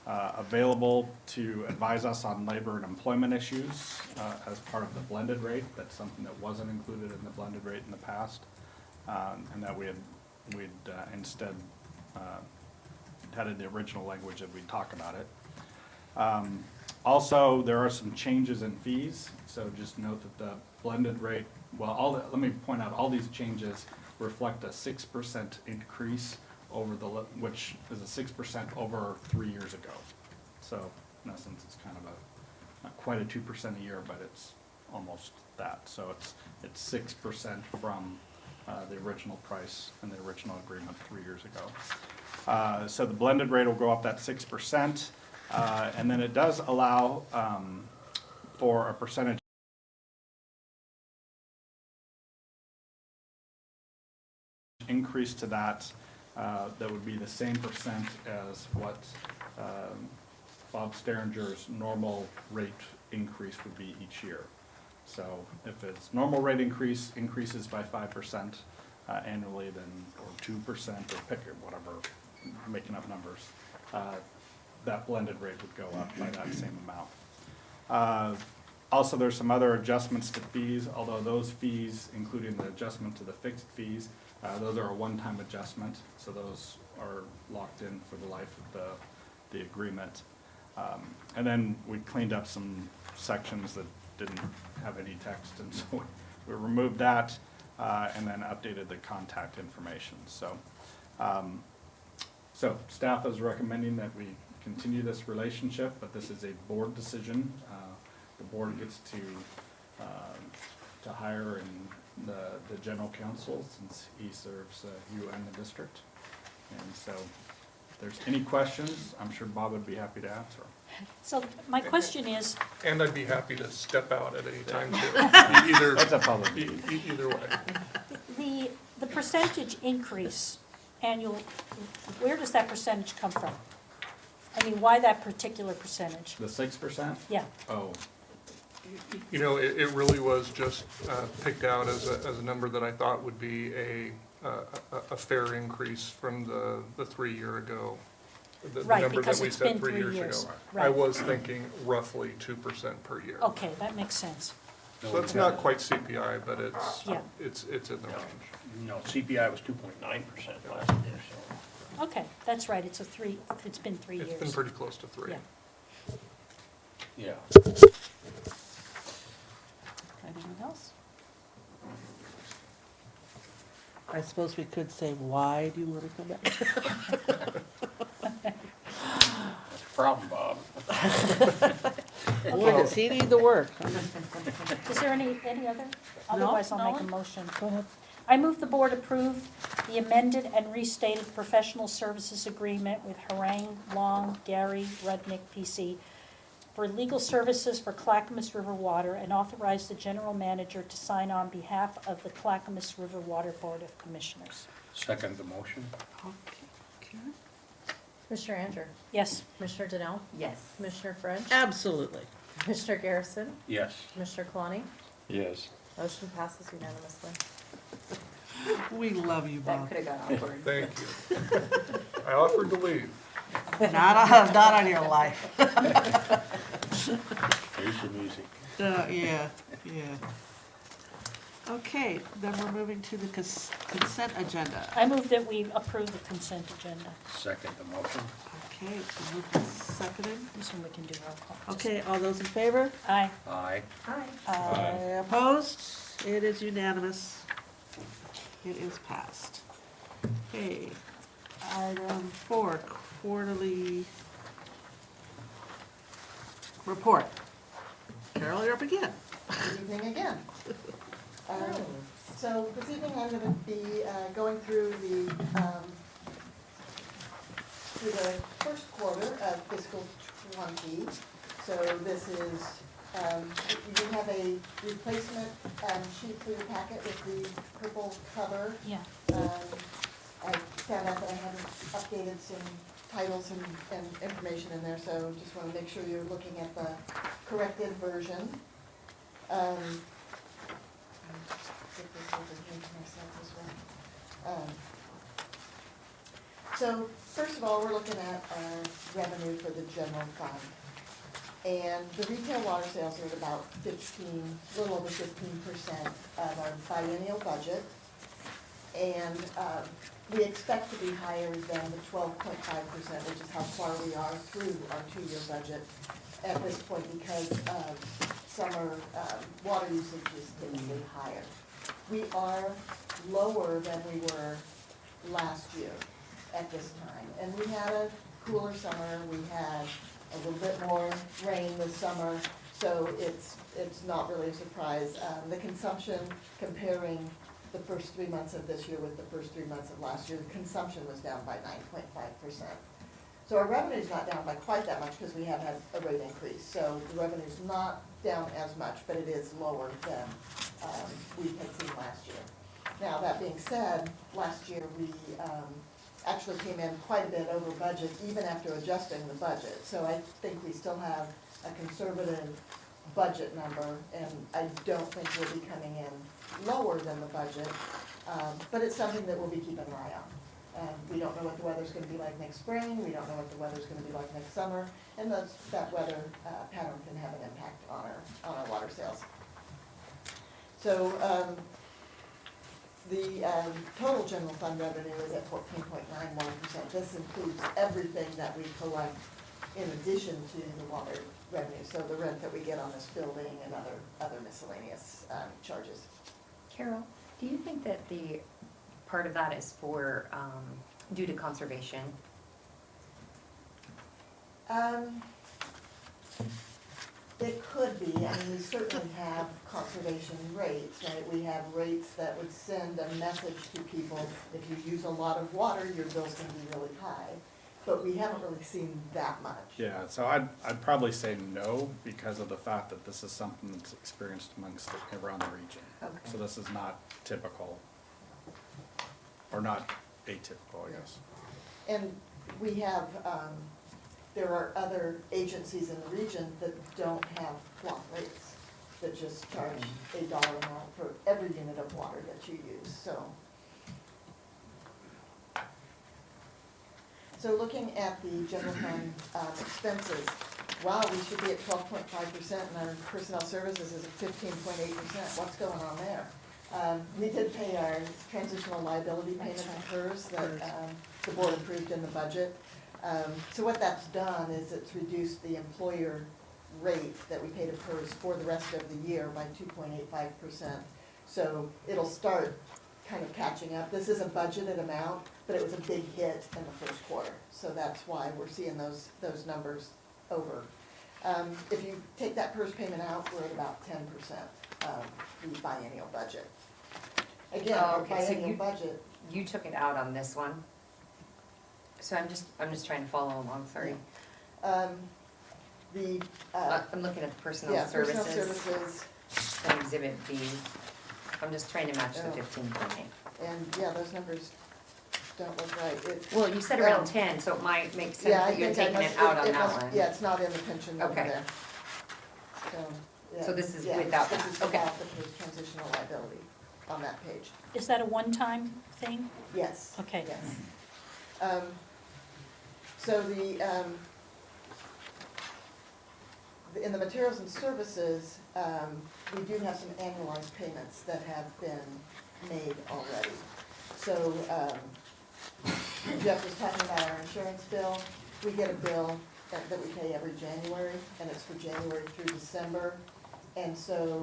C: available to advise us on labor and employment issues as part of the blended rate. That's something that wasn't included in the blended rate in the past, and that we'd instead had in the original language that we'd talk about it. Also, there are some changes in fees, so just note that the blended rate, let me point out, all these changes reflect a 6% increase which is a 6% over 3 years ago. So in essence, it's kind of not quite a 2% a year, but it's almost that. So it's 6% from the original price and the original agreement 3 years ago. So the blended rate will go up that 6%. And then it does allow for a percentage increase to that, that would be the same percent as what Bob Sterringer's normal rate increase would be each year. So if its normal rate increases by 5% annually, then, or 2%, or pick it, whatever, making up numbers, that blended rate would go up by that same amount. Also, there's some other adjustments to fees, although those fees, including the adjustment to the fixed fees, those are a one-time adjustment, so those are locked in for the life of the agreement. And then we cleaned up some sections that didn't have any text, and so we removed that and then updated the contact information. So, so staff is recommending that we continue this relationship, but this is a board decision. The board gets to hire the general counsel, since he serves you and the district. And so if there's any questions, I'm sure Bob would be happy to answer.
A: So my question is,
L: And I'd be happy to step out at any time too. Either,
C: That's a public
L: e-
C: meeting.
L: either way.
A: the percentage increase annual, where does that percentage come from? I mean, why that particular percentage?
C: The 6%?
A: Yeah,
C: Oh,
L: You know, it really was just picked out as a number that I thought would be a fair increase from the 3 year ago. The
A: Right,
L: number
A: because
L: that we
A: it's
L: set
A: been
L: 3
A: 3
L: years
A: years,
L: ago.
A: right.
L: I was thinking roughly 2% per year.
A: okay, that makes sense.
L: So it's not quite CPI, but
A: Yeah.
L: it's in the range.
D: No, CPI was 2.9% last year, so.
A: Okay, that's right, it's been 3 years.
L: It's been pretty close to 3.
A: Yeah.
D: Yeah.
A: Anyone else?
B: I suppose we could say, why do you want to come back?
D: That's a problem, Bob.
B: Boy, does he need the work.
A: Is there any other? Otherwise, I'll make a
B: no.
A: motion.
B: Go ahead.
A: I move the board approve the amended and restated professional services agreement with Harang, Long, Gary, Rudnick, PC for legal services for Clackamas River Water and authorize the general manager to sign on behalf of the Clackamas River Water Board of Commissioners.
D: Second the motion?
B: Okay.
G: Commissioner Andrew,
A: Yes,
G: Commissioner Danell,
E: Yes.
G: Commissioner French,
B: Absolutely.
G: Commissioner Garrison,
D: Yes.
G: Commissioner Kalani.
J: Yes.
G: Motion passes unanimously.
B: We love you,
E: That
B: Bob.
E: could've got awkward.
L: Thank you. I offered to leave.
B: Not on your life.
D: Here's the music.
B: Yeah. Okay, then we're moving to the consent agenda.
A: I move that we approve the consent agenda.
D: Second the motion?
B: Okay, so moved and seconded.
A: This one we can do roll call.
B: Okay, all those in favor?
A: Aye.
D: Aye.
B: Aye. Opposed? It is unanimous. It is passed. Okay, item 4, quarterly report. Carol, you're up again.
H: Good evening again. So this evening I'm going to be going through the first quarter of fiscal 20. So this is, you have a replacement sheet for your packet with the purple cover.
A: Yeah.
H: I found out that I hadn't updated some titles and information in there, so just want to make sure you're looking at the corrected version. Get this over here to myself as well. So first of all, we're looking at revenue for the general fund. And the retail water sales are at about a little over 15% of our biennial budget. And we expect to be higher than the 12.5%, which is how far we are through our 2-year budget at this point because of summer water usage is typically higher. We are lower than we were last year at this time. And we had a cooler summer, we had a little bit more rain this summer, so it's not really a surprise. The consumption, comparing the first 3 months of this year with the first 3 months of last year, the consumption was down by 9.5%. So our revenue's not down by quite that much because we have had a rate increase. So the revenue's not down as much, but it is lower than we had seen last year. Now, that being said, last year we actually came in quite a bit over budget, even after adjusting the budget. So I think we still have a conservative budget number, and I don't think we'll be coming in lower than the budget, but it's something that we'll be keeping an eye on. We don't know what the weather's gonna be like next spring, we don't know what the weather's gonna be like next summer, and that weather pattern can have an impact on our water sales. So, the total general fund revenue is at 14.91%. This includes everything that we collect in addition to the water revenue, so the rent that we get on this building and other miscellaneous charges.
E: Carol, do you think that the part of that is for, due to conservation?
H: It could be. I mean, we certainly have conservation rates, right? We have rates that would send a message to people, if you use a lot of water, your bill's gonna be really high. But we haven't really seen that much.
C: Yeah, so I'd probably say no, because of the fact that this is something that's experienced around the region.
E: Okay.
C: So this is not typical, or not atypical, I guess.
H: And we have, there are other agencies in the region that don't have flat rates, that just charge a dollar amount for every unit of water that you use, so. So looking at the general fund expenses, wow, we should be at 12.5%, and our personnel services is at 15.8%. What's going on there? We did pay our transitional liability payment to PERS that the board approved in the budget. So what that's done is it's reduced the employer rate that we pay to PERS for the rest of the year by 2.85%. So it'll start kind of catching up. This is a budgeted amount, but it was a big hit in the first quarter. So that's why we're seeing those numbers over. If you take that PERS payment out, we're at about 10% of the biennial budget. Again, our
E: Okay, so
H: biennial budget.
E: You took it out on this one? So I'm just trying to follow along, sorry.
H: The,
E: I'm looking at the personnel services.
H: Personnel services,
E: And exhibit B. I'm just trying to match the
H: Oh.
E: 15.8.
H: and yeah, those numbers don't look right.
E: Well, you said around 10, so it might make sense
H: Yeah, I
E: that you're
H: think I
E: taking
H: must-
E: it out on
H: it
E: that
H: must-
E: one.
H: Yeah, it's not in the pension number
E: Okay.
H: there. So, yeah.
E: So this is
H: Yeah,
E: without
H: This
E: that.
H: is
E: Okay.
H: without the transitional liability on that page.
A: Is that a one-time thing?
H: Yes.
A: Okay.
H: Yes. So in the materials and services, we do have some annualized payments that have been made already. So Jeff was talking about our insurance bill. We get a bill that we pay every January, and it's for January through December. And so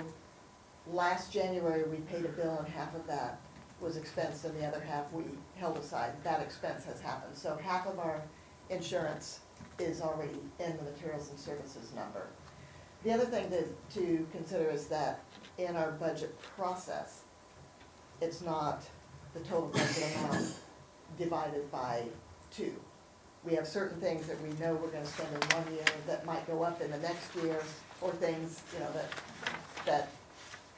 H: last January, we paid a bill, and half of that was expensed, and the other half we held aside. That expense has happened. So half of our insurance is already in the materials and services number. The other thing to consider is that in our budget process, it's not the total budget amount divided by 2. We have certain things that we know we're gonna spend in 1 year that might go up in the next year, or things, you know, that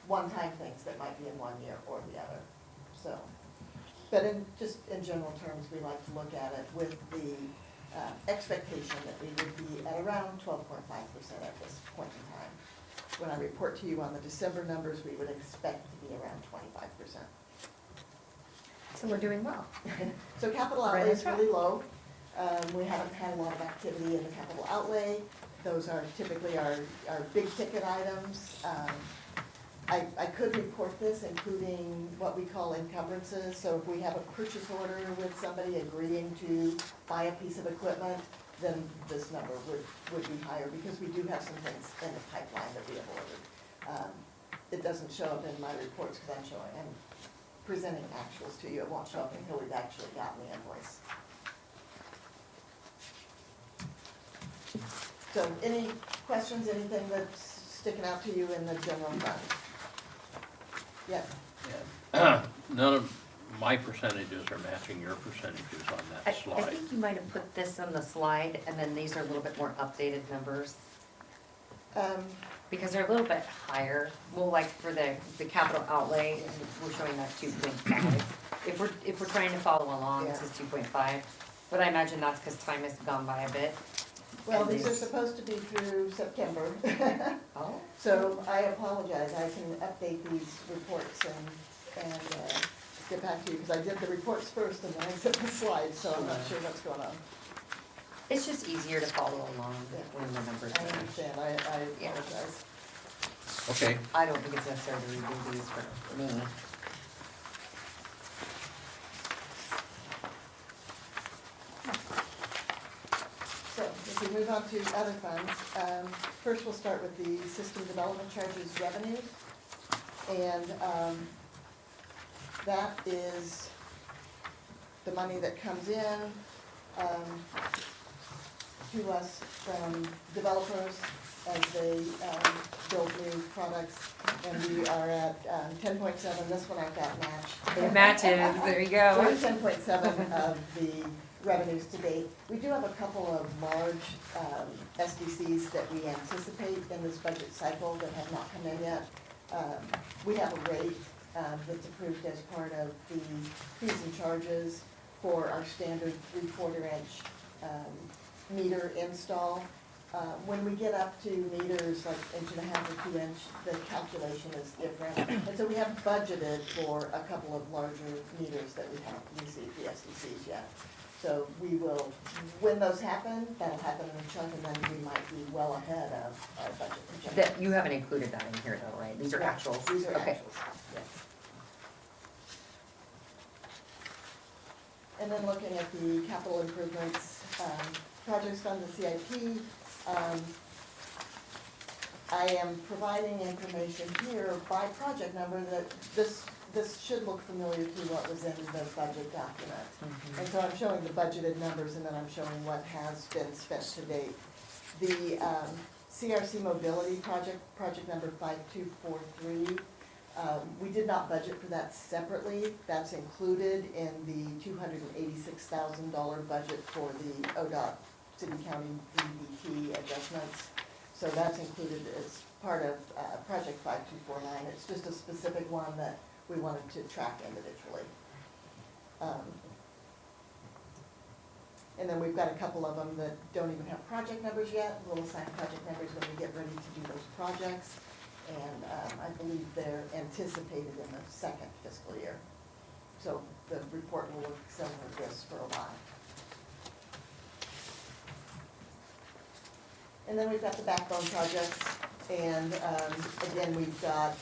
H: one-time things that might be in 1 year or the other, so. But just in general terms, we like to look at it with the expectation that we would be at around 12.5% at this point in time. When I report to you on the December numbers, we would expect to be around 25%.
E: So we're doing well.
H: So capital
E: Right
H: outlay
E: on
H: is
E: track.
H: really low. We haven't had a lot of activity in the capital outlay. Those are typically our big ticket items. I could report this, including what we call encumbrances. So if we have a purchase order with somebody agreeing to buy a piece of equipment, then this number would be higher, because we do have some things in the pipeline that we have ordered. It doesn't show up in my reports because I'm presenting actuals to you. It won't show up until we've actually gotten the invoice. So any questions, anything that's sticking out to you in the general fund? Yes.
J: None of
D: my percentages are matching your percentages on
E: I
D: that slide.
E: think you might have put this on the slide, and then these are a little bit more updated numbers, because they're a little bit higher. Well, like for the capital outlay, we're showing that 2.5. If we're trying to follow along, this is 2.5, but I imagine that's because time has gone by a bit.
H: Well,
E: And
H: these are supposed to be through September.
E: Oh,
H: So I apologize, I can update these reports and get back to you, because I did the reports first and then I did the slides, so I'm not sure what's going on.
E: it's just easier to follow along when the numbers
H: I
E: are.
H: understand, I
E: Yeah.
H: apologize.
D: Okay,
E: I don't think it's necessary to redo these for me.
H: So if we move on to other funds, first we'll start with the system development charges revenues. And that is the money that comes in to us from developers as they build new products. And we are at 10.7, this one I've got matched.
E: It matches, there you go.
H: We're at 10.7 of the revenues to date. We do have a couple of large SDCs that we anticipate in this budget cycle that have not come in yet. We have a rate that's approved as part of the fees and charges for our standard 3/4 inch meter install. When we get up to meters like 1.5 or 2 inch, the calculation is different. And so we haven't budgeted for a couple of larger meters that we haven't received the SDCs yet. So we will, when those happen, that'll happen in a chunk, and then we might be well ahead of our budget projection.
E: That, you haven't included that in here though, right? These are
H: Yeah,
E: actuals?
H: These are
E: Okay.
H: actuals, yes. And then looking at the capital improvements, projects fund, the CIP, I am providing information here by project number that this should look familiar to what was in the budget document.
E: Mhm.
H: And so I'm showing the budgeted numbers, and then I'm showing what has been spent to date. The CRC mobility project number 5243, we did not budget for that separately. That's included in the $286,000 budget for the ODOT City County DBT adjustments. So that's included as part of project 5249. It's just a specific one that we wanted to track individually. And then we've got a couple of them that don't even have project numbers yet. We'll assign project numbers when we get ready to do those projects. And I believe they're anticipated in the second fiscal year. So the report will look similar to this for a while. And then we've got the backbone projects. And again, we've got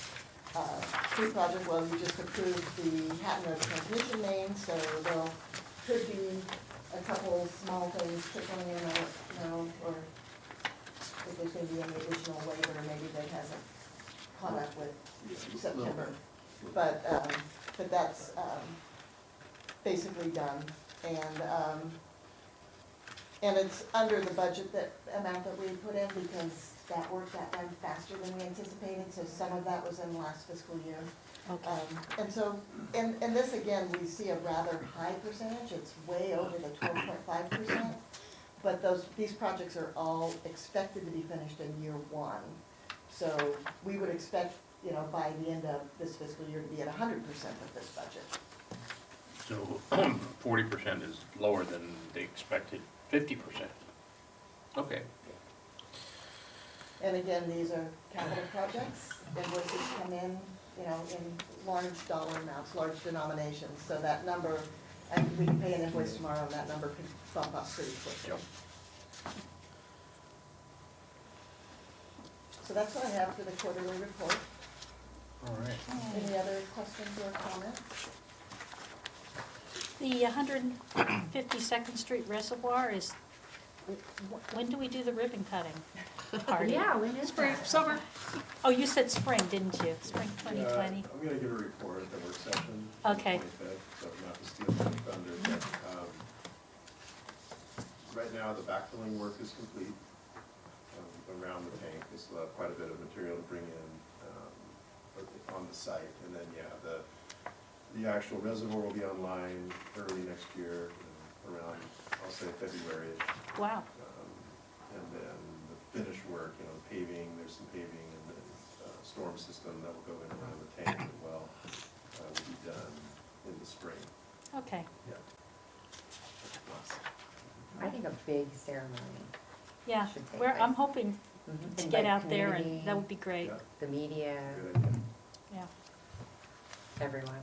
H: 3 projects. Well, we just approved the Hatton Road transmission main, so there could be a couple small things trickling in, I don't know, or if there's gonna be any additional labor maybe that hasn't caught up with September. But that's basically done. And it's under the budget amount that we put in, because that work got done faster than we anticipated, so some of that was in last fiscal year.
A: Okay.
H: And so, in this again, we see a rather high percentage, it's way over the 12.5%. But these projects are all expected to be finished in year 1. So we would expect, by the end of this fiscal year to be at 100% of this budget.
D: so 40% is lower than they expected, 50%. Okay.
H: And again, these are capital projects, invoices come in, in large dollar amounts, large denominations, so that number, and we can pay an invoice tomorrow, and that number could bump up pretty quickly.
D: Yep.
H: So that's what I have for the quarterly report.
D: All right.
H: Any other questions or comments?
A: The 152nd Street Reservoir is, when do we do the ribbon cutting party?
E: Yeah, when is
A: Spring,
E: that?
A: summer? Oh, you said spring, didn't you? Spring 2020?
K: I'm gonna give a report at the work session. on the
A: Okay.
K: 25th, so not to steal any thunder, but, right now, the backfilling work is complete, around the tank. We still have quite a bit of material to bring in, on the site, and then, yeah, the The actual reservoir will be online early next year, around, I'll say February.
A: Wow.
K: And then the finish work, paving, there's some paving and then storm system that will go in around the tank as well, will be done in the spring.
A: Okay.
K: Yeah.
E: I think a big ceremony,
A: Yeah,
E: Should take
A: I'm
E: place.
A: hoping to get
E: Invite
A: out there, and
E: community,
A: that would be great.
K: Yeah.
E: the media,
K: Good idea.
A: Yeah.
E: everyone.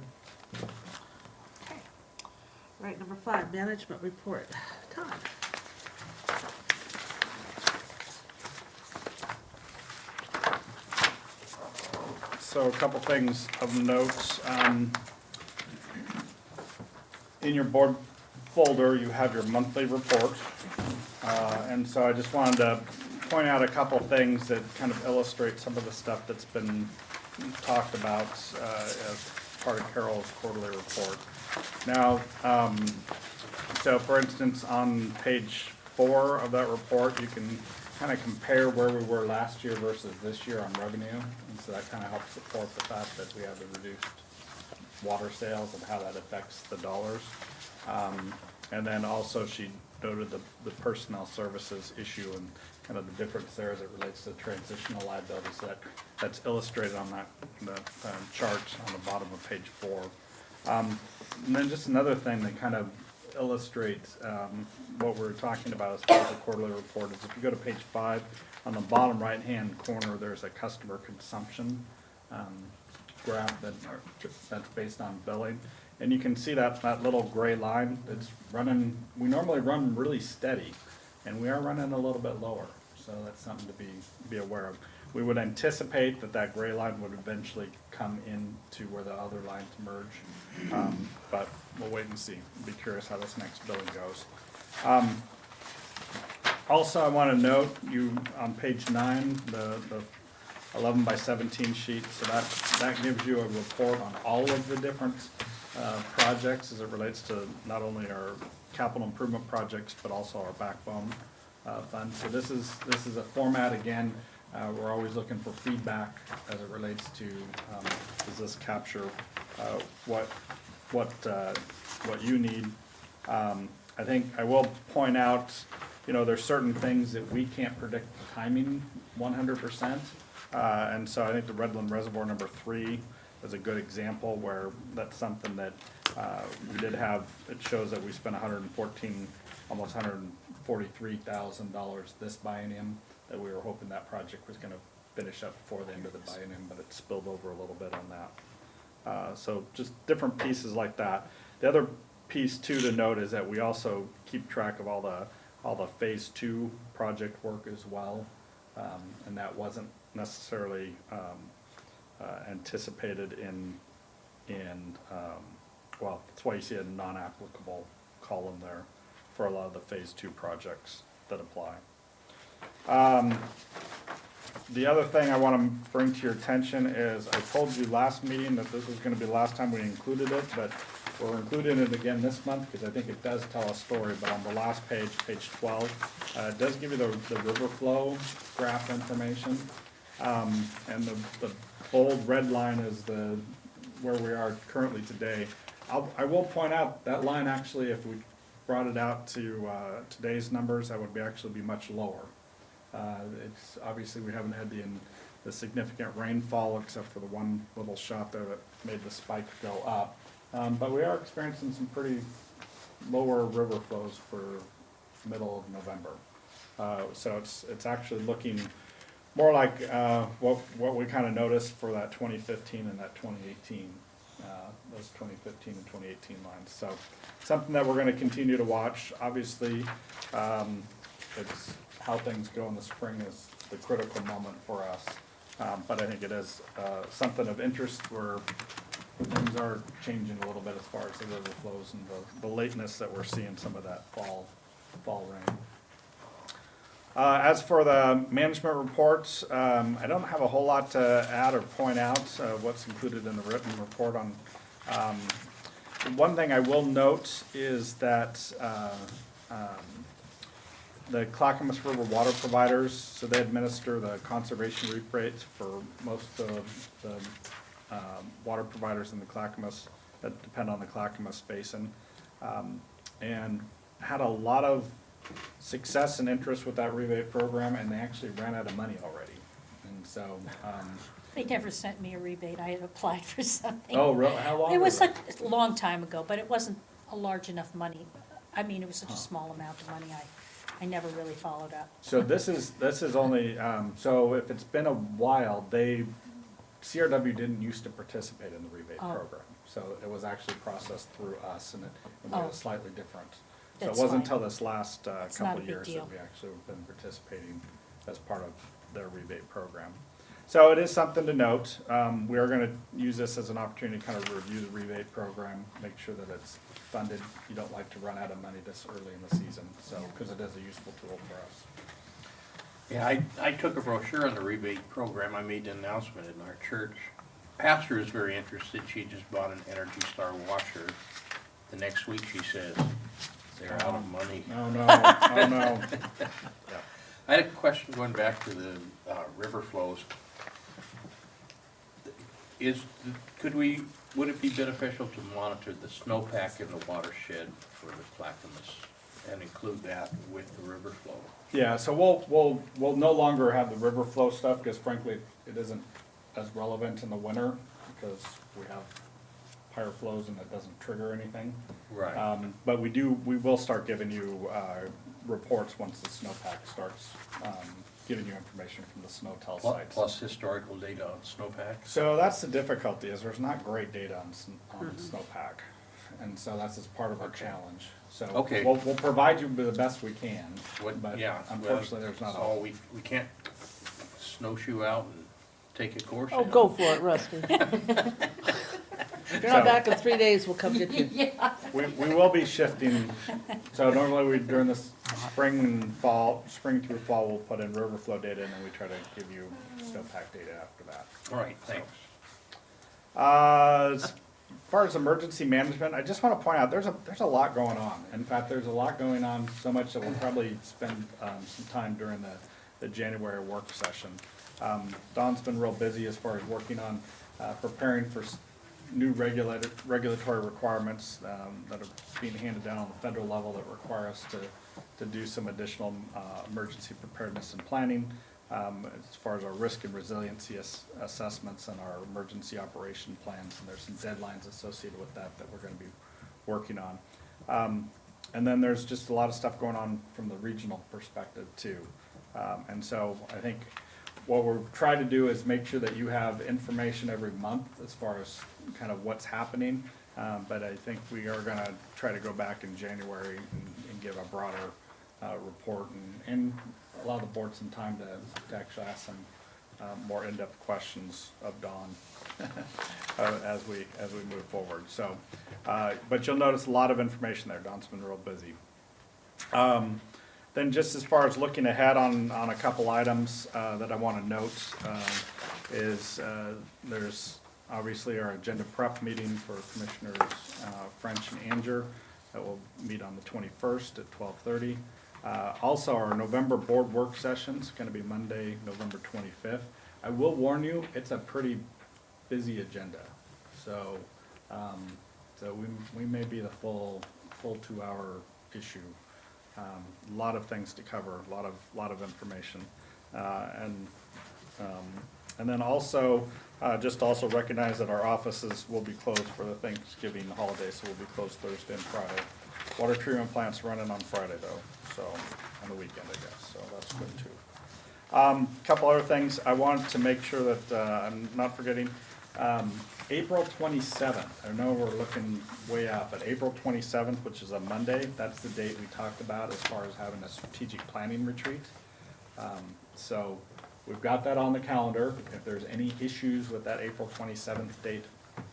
B: Okay. Right, number 5, management report. Todd?
C: So a couple things of note. In your board folder, you have your monthly report. And so I just wanted to point out a couple things that kind of illustrate some of the stuff that's been talked about as part of Carol's quarterly report. Now, so for instance, on page 4 of that report, you can kind of compare where we were last year versus this year on revenue. And so that kind of helps support the fact that we have the reduced water sales and how that affects the dollars. And then also she noted the personnel services issue and kind of the difference there as it relates to transitional liabilities. That's illustrated on that chart on the bottom of page 4. And then just another thing that kind of illustrates what we're talking about as far as the quarterly report is if you go to page 5, on the bottom right-hand corner, there's a customer consumption graph that's based on billing. And you can see that little gray line that's running, we normally run really steady, and we are running a little bit lower. So that's something to be aware of. We would anticipate that gray line would eventually come into where the other lines merge. But we'll wait and see. Be curious how this next billing goes. Also, I want to note you on page 9, the 11 by 17 sheet. So that gives you a report on all of the different projects as it relates to not only our capital improvement projects but also our backbone fund. So this is a format again. We're always looking for feedback as it relates to does this capture what you need. I think I will point out, there's certain things that we can't predict the timing 100%. And so I think the Redland Reservoir number 3 is a good example where that's something that we did have. It shows that we spent almost $143,000 this biennium, that we were hoping that project was going to finish up before the end of the biennium, but it spilled over a little bit on that. So just different pieces like that. The other piece too to note is that we also keep track of all the phase 2 project work as well, and that wasn't necessarily anticipated in well, that's why you see a non-applicable column there for a lot of the phase 2 projects that apply. The other thing I want to bring to your attention is I told you last meeting that this was going to be the last time we included it, but we're including it again this month because I think it does tell a story. But on the last page, page 12, it does give you the river flow graph information. And the bold red line is where we are currently today. I will point out that line actually, if we brought it out to today's numbers, that would actually be much lower. It's obviously we haven't had the significant rainfall except for the one little shot there that made the spike go up. But we are experiencing some pretty lower river flows for middle of November. So it's actually looking more like what we kind of noticed for that 2015 and that 2018, those 2015 and 2018 lines. So something that we're going to continue to watch. Obviously, it's how things go in the spring is the critical moment for us. But I think it is something of interest where things are changing a little bit as far as the river flows and the lateness that we're seeing some of that fall rain. As for the management reports, I don't have a whole lot to add or point out what's included in the written report on. One thing I will note is that the Clackamas River water providers, so they administer the conservation reef rates for most of the water providers in the Clackamas that depend on the Clackamas Basin. And had a lot of success and interest with that rebate program, and they actually ran out of money already. And so,
A: They never sent me a rebate. I had applied for something.
C: oh, really? How long?
A: It was
C: ago?
A: a long time ago, but it wasn't a large enough money. I mean, it was such a small amount of money, I never really followed up.
C: So this is only, so if it's been a while, CRW didn't used to participate in the rebate
A: Oh.
C: program. So it was actually processed through us, and it
A: Oh.
C: was slightly different. So it
A: That's
C: wasn't
A: fine.
C: until this last
A: It's not
C: couple
A: a
C: of
A: big
C: years
A: deal.
C: that we actually have been participating as part of their rebate program. So it is something to note. We are gonna use this as an opportunity to kind of review the rebate program, make sure that it's funded. You don't like to run out of money this early in the season, so, because it is a useful tool for us.
D: Yeah, I took a brochure on the rebate program. I made an announcement in our church. Pastor is very interested. She just bought an Energy Star washer. The next week she says, they're out of money.
C: Oh, no, oh, no.
D: I had a question going back to the river flows. Would it be beneficial to monitor the snowpack in the watershed for the Clackamas and include that with the river flow?
C: Yeah, so we'll no longer have the river flow stuff, because frankly, it isn't as relevant in the winter, because we have higher flows and it doesn't trigger anything.
D: Right.
C: But we will start giving you, reports once the snowpack starts, giving you information from the SNOTEL sites.
D: Plus historical data on snowpack?
C: So that's the difficulty, is there's not great data on snowpack, and so that's just part of our challenge. So
D: Okay.
C: we'll provide you with the best we can, but
D: Yeah,
C: unfortunately, there's not
D: so
C: all.
D: we can't snowshoe out and take a course.
B: Oh,
D: in?
B: go for it, Rusty. If you're not back in 3 days, we'll come get you.
E: Yeah.
C: We will be shifting, so normally during the spring and fall, spring through fall, we'll put in river flow data, and then we try to give you snowpack data after that.
D: All right, thanks.
C: As far as emergency management, I just want to point out, there's a lot going on. In fact, there's a lot going on, so much that we'll probably spend some time during the January work session. Dawn's been real busy as far as working on preparing for new regulatory requirements that are being handed down on the federal level that require us to do some additional emergency preparedness and planning. As far as our risk and resiliency assessments and our emergency operation plans, and there's some deadlines associated with that we're going to be working on. And then there's just a lot of stuff going on from the regional perspective too. And so I think what we're trying to do is make sure that you have information every month as far as kind of what's happening. But I think we are going to try to go back in January and give a broader report and allow the board some time to actually ask some more in-depth questions of Dawn as we move forward. So, but you'll notice a lot of information there. Dawn's been real busy. Then just as far as looking ahead on a couple items that I want to note is there's obviously our agenda prep meeting for Commissioners French and Anger that will meet on the 21st at 12:30. Also, our November board work session is going to be Monday, November 25th. I will warn you, it's a pretty busy agenda. So, so we may be the full 2-hour issue. A lot of things to cover, a lot of information, and then also just also recognize that our offices will be closed for the Thanksgiving holiday, so we'll be closed Thursday and Friday. Water treatment plant's running on Friday though, so on the weekend I guess, so that's good too. Couple other things I want to make sure that I'm not forgetting. April 27th, I know we're looking way out, but April 27th, which is a Monday, that's the date we talked about as far as having a strategic planning retreat. So we've got that on the calendar. If there's any issues with that April 27th date,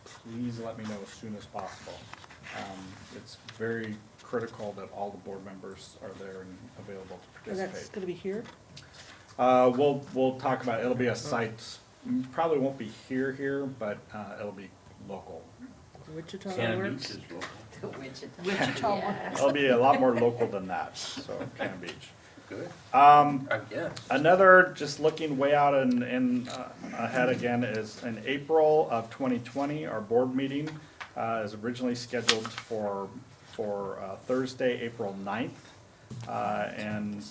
C: please let me know as soon as possible. It's very critical that all the board members are there and available to
B: And that's
C: participate.
B: gonna be here?
C: We'll talk about, it'll be a site, probably won't be here, but it'll be local.
B: Wichita
D: Cannon
B: works?
D: Beach is local.
E: The Wichita.
A: Wichita.
E: Yeah.
C: It'll be a lot more local than that, so Cannon Beach.
D: Good,
C: Um,
D: I guess.
C: Another, just looking way out and ahead again, is in April of 2020, our board meeting. is originally scheduled for Thursday, April 9th. And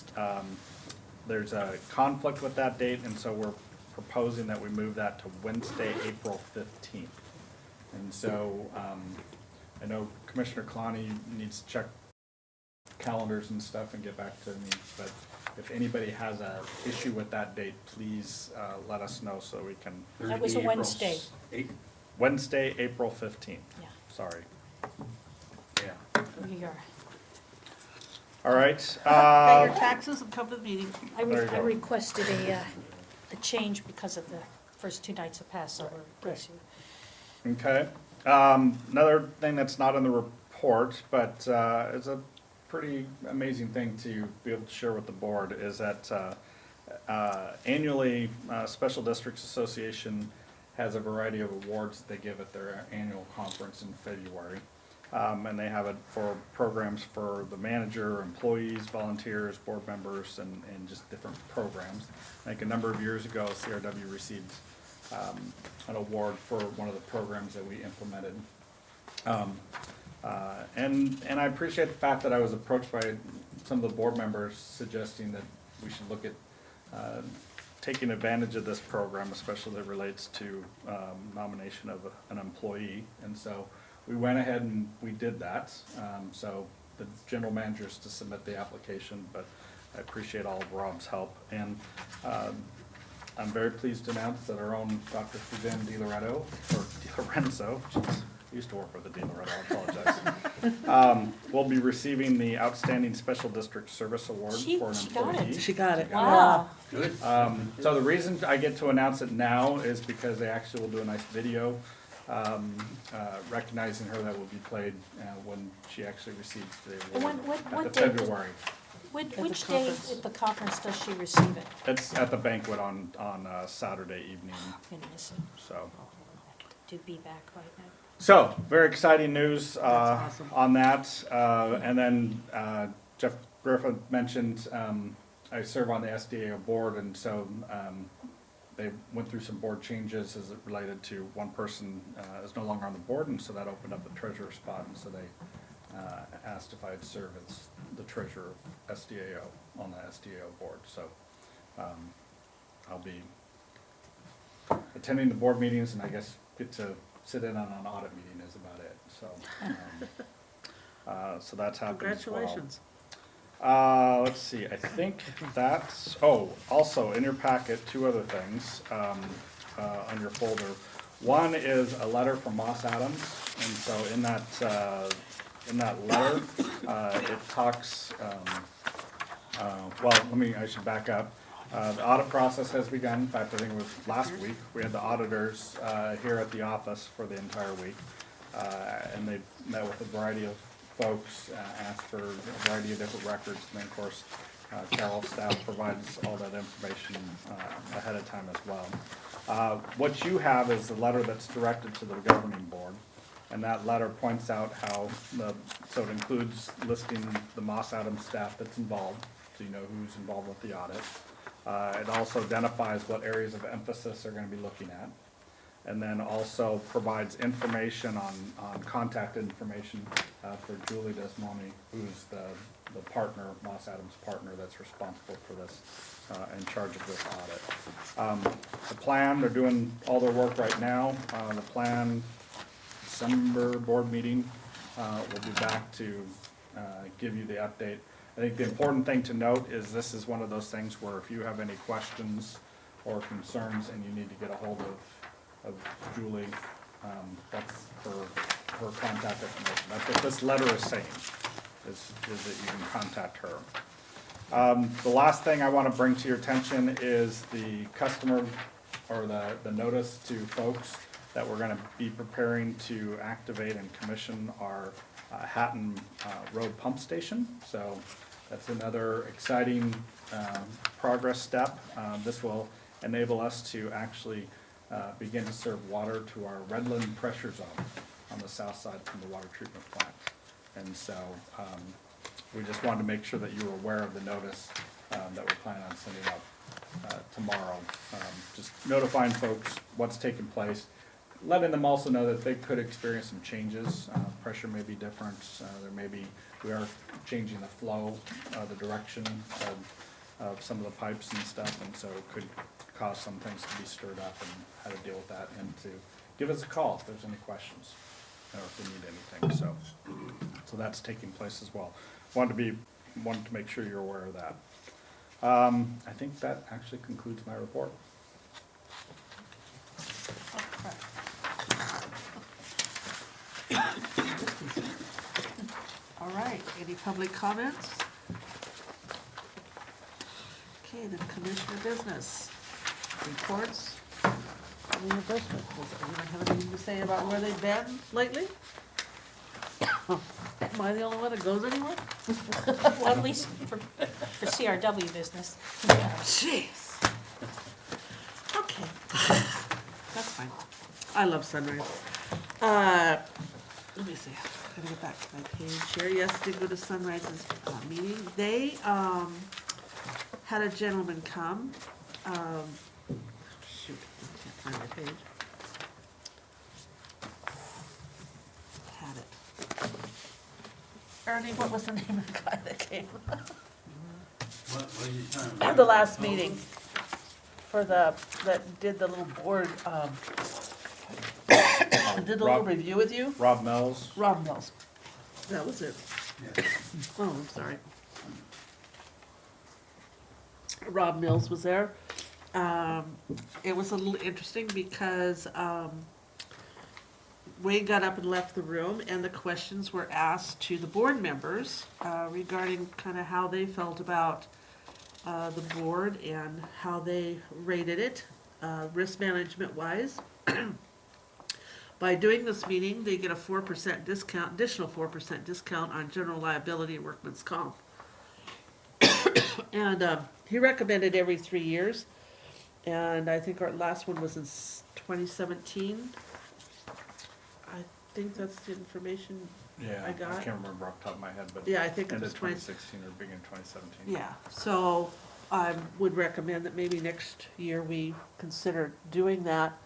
C: there's a conflict with that date, and so we're proposing that we move that to Wednesday, April 15th. And so I know Commissioner Kalani needs to check calendars and stuff and get back to me, but if anybody has a issue with that date, please let us know so we can.
A: That was a Wednesday.
C: Wednesday, April 15th.
A: Yeah.
C: Sorry.
D: Yeah.
A: We are.
C: All right.
B: Pay your taxes and come to the meeting.
C: There you
A: I
C: go.
A: requested a change because of the first 2 nights of Passover. Bless you.
C: Okay. Another thing that's not in the report, but it's a pretty amazing thing to be able to share with the board, is that annually, Special Districts Association has a variety of awards they give at their annual conference in February. And they have it for programs for the manager, employees, volunteers, board members, and just different programs. I think a number of years ago, CRW received an award for one of the programs that we implemented. And I appreciate the fact that I was approached by some of the board members suggesting that we should look at taking advantage of this program, especially that relates to nomination of an employee. And so we went ahead and we did that. So the general manager is to submit the application, but I appreciate all of Rob's help. And I'm very pleased to announce that our own Dr. Suzanne DiLorenzo, I used to work with the DiLorenzo, I apologize, will be receiving the Outstanding Special District Service Award for an
A: She got
C: employee.
A: it.
B: She got it.
A: Wow.
D: Good.
C: So the reason I get to announce it now is because they actually will do a nice video recognizing her that will be played when she actually receives the
A: And
C: award
A: what
C: at the
A: date
C: February.
A: Which
B: the
A: date
B: conference.
A: at the conference does she receive it?
C: It's at the banquet on Saturday evening,
A: I'm gonna miss it.
C: so.
A: To be back right now.
C: So, very exciting news
B: awesome.
C: on that. And then Jeff Griffin mentioned I serve on the SDAO board, and so they went through some board changes as it related to one person is no longer on the board, and so that opened up a treasurer spot, and so they asked if I'd serve as the treasurer of SDAO on the SDAO board. So I'll be attending the board meetings, and I guess get to sit in on an audit meeting is about it. So so that's happening as well.
B: Congratulations.
C: Let's see, I think that's, also in your packet, 2 other things on your folder. One is a letter from Moss Adams, and so in that letter, it talks, I should back up. The audit process has begun. In fact, I think it was last week. We had the auditors here at the office for the entire week. And they met with a variety of folks, asked for a variety of different records. And then, of course, Carol's staff provides all that information ahead of time as well. What you have is the letter that's directed to the governing board. And that letter points out how, so it includes listing the Moss Adams staff that's involved, so you know who's involved with the audit. It also identifies what areas of emphasis they're going to be looking at. And then also provides information on contact information for Julie Desmoni, who's the partner, Moss Adams partner, that's responsible for this, in charge of this audit. The plan, they're doing all their work right now. The plan, December board meeting, we'll be back to give you the update. I think the important thing to note is this is one of those things where if you have any questions or concerns and you need to get a hold of Julie, that's her contact information. That's what this letter is saying, is that you can contact her. The last thing I want to bring to your attention is the customer, or the notice to folks that we're going to be preparing to activate and commission our Hatton Road Pump Station. So that's another exciting progress step. This will enable us to actually begin to serve water to our Redland pressure zone on the south side from the water treatment plant. And so we just wanted to make sure that you were aware of the notice that we're planning on sending out tomorrow. Just notifying folks what's taking place. letting them also know that they could experience some changes. Pressure may be different, we are changing the flow, the direction of some of the pipes and stuff, and so it could cause some things to be stirred up and how to deal with that, and to give us a call if there's any questions, or if they need anything, so that's taking place as well. Wanted to make sure you're aware of that. I think that actually concludes my report.
B: All right, any public comments? Okay, then commissioner business, reports, any investment, does anyone have anything to say about where they've been lately? Am I the only one that goes anywhere?
A: Well, at least for CRW business.
B: Jeez. Okay, that's fine. I love Sunrise. Let me see, I gotta get back to my page here. Yes, did go to Sunrise's meeting. They, had a gentleman come, shoot, I can't find my page. Had it. Ernie, what was the name of the guy that came? At the last meeting, for that did the little board, did the little
C: Rob-
B: review with you?
C: Rob Mills,
B: Rob Mills. That was it. Oh, I'm sorry. Rob Mills was there. It was a little interesting because, Wade got up and left the room, and the questions were asked to the board members, regarding kind of how they felt about, the board and how they rated it, risk management wise. By doing this meeting, they get a 4% discount, additional 4% discount on general liability and workman's comp. And he recommended every 3 years, and I think our last one was in 2017. I think that's the information.
C: yeah,
B: I
C: I
B: got-
C: can't remember off the top of my head, but
B: Yeah, I think it
C: end
B: was
C: of
B: 20.
C: 2016 or beginning of 2017.
B: Yeah, so I would recommend that maybe next year we consider doing that.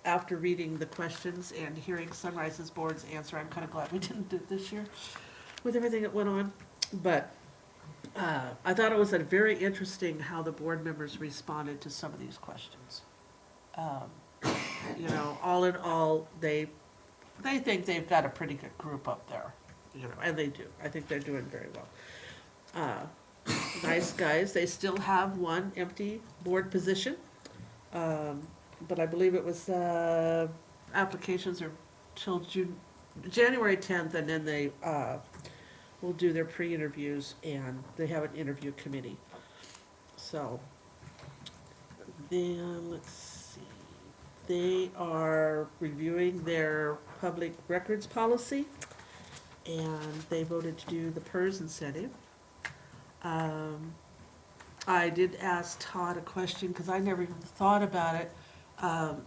B: After reading the questions and hearing Sunrise's board's answer, I'm kind of glad we didn't do it this year with everything that went on. But I thought it was very interesting how the board members responded to some of these questions. You know, all in all, they think they've got a pretty good group up there, you know, and they do. I think they're doing very well. Nice guys. They still have one empty board position. But I believe it was, applications are till January 10th, and then they, will do their pre-interviews, and they have an interview committee. So, then, let's see, they are reviewing their public records policy, and they voted to do the PERS incentive. I did ask Todd a question, because I never even thought about it.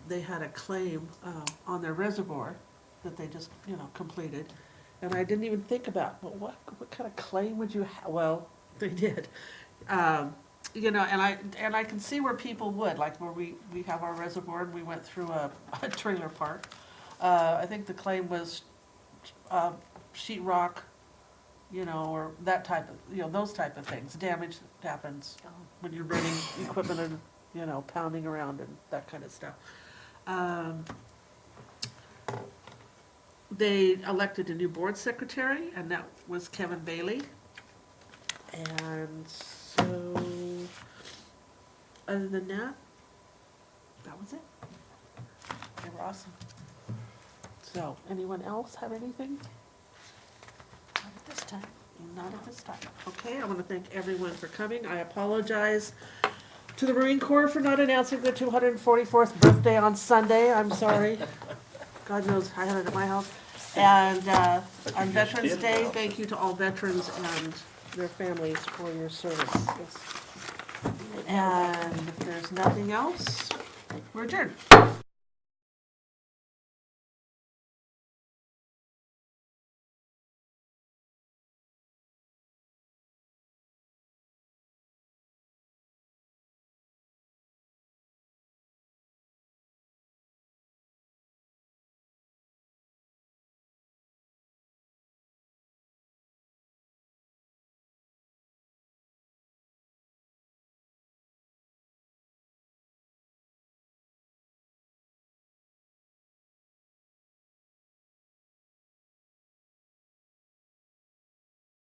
B: They had a claim, on their reservoir that they just, you know, completed. And I didn't even think about, well, what kind of claim would you have? Well, they did. You know, and I can see where people would, like where we have our reservoir and we went through a trailer park. I think the claim was, sheet rock, you know, or that type of, you know, those type of things. Damage happens when you're running equipment and, you know, pounding around and that kind of stuff. They elected a new board secretary, and that was Kevin Bailey. And so, other than that, that was it. They were awesome. So, anyone else have anything?
A: Not at this time.
B: Not at this time. Okay, I want to thank everyone for coming. I apologize to the Marine Corps for not announcing the 244th birthday on Sunday. I'm sorry. God knows, I had it at my house. And on Veterans Day, thank you to all veterans and their families for your service. And if there's nothing else, we're adjourned.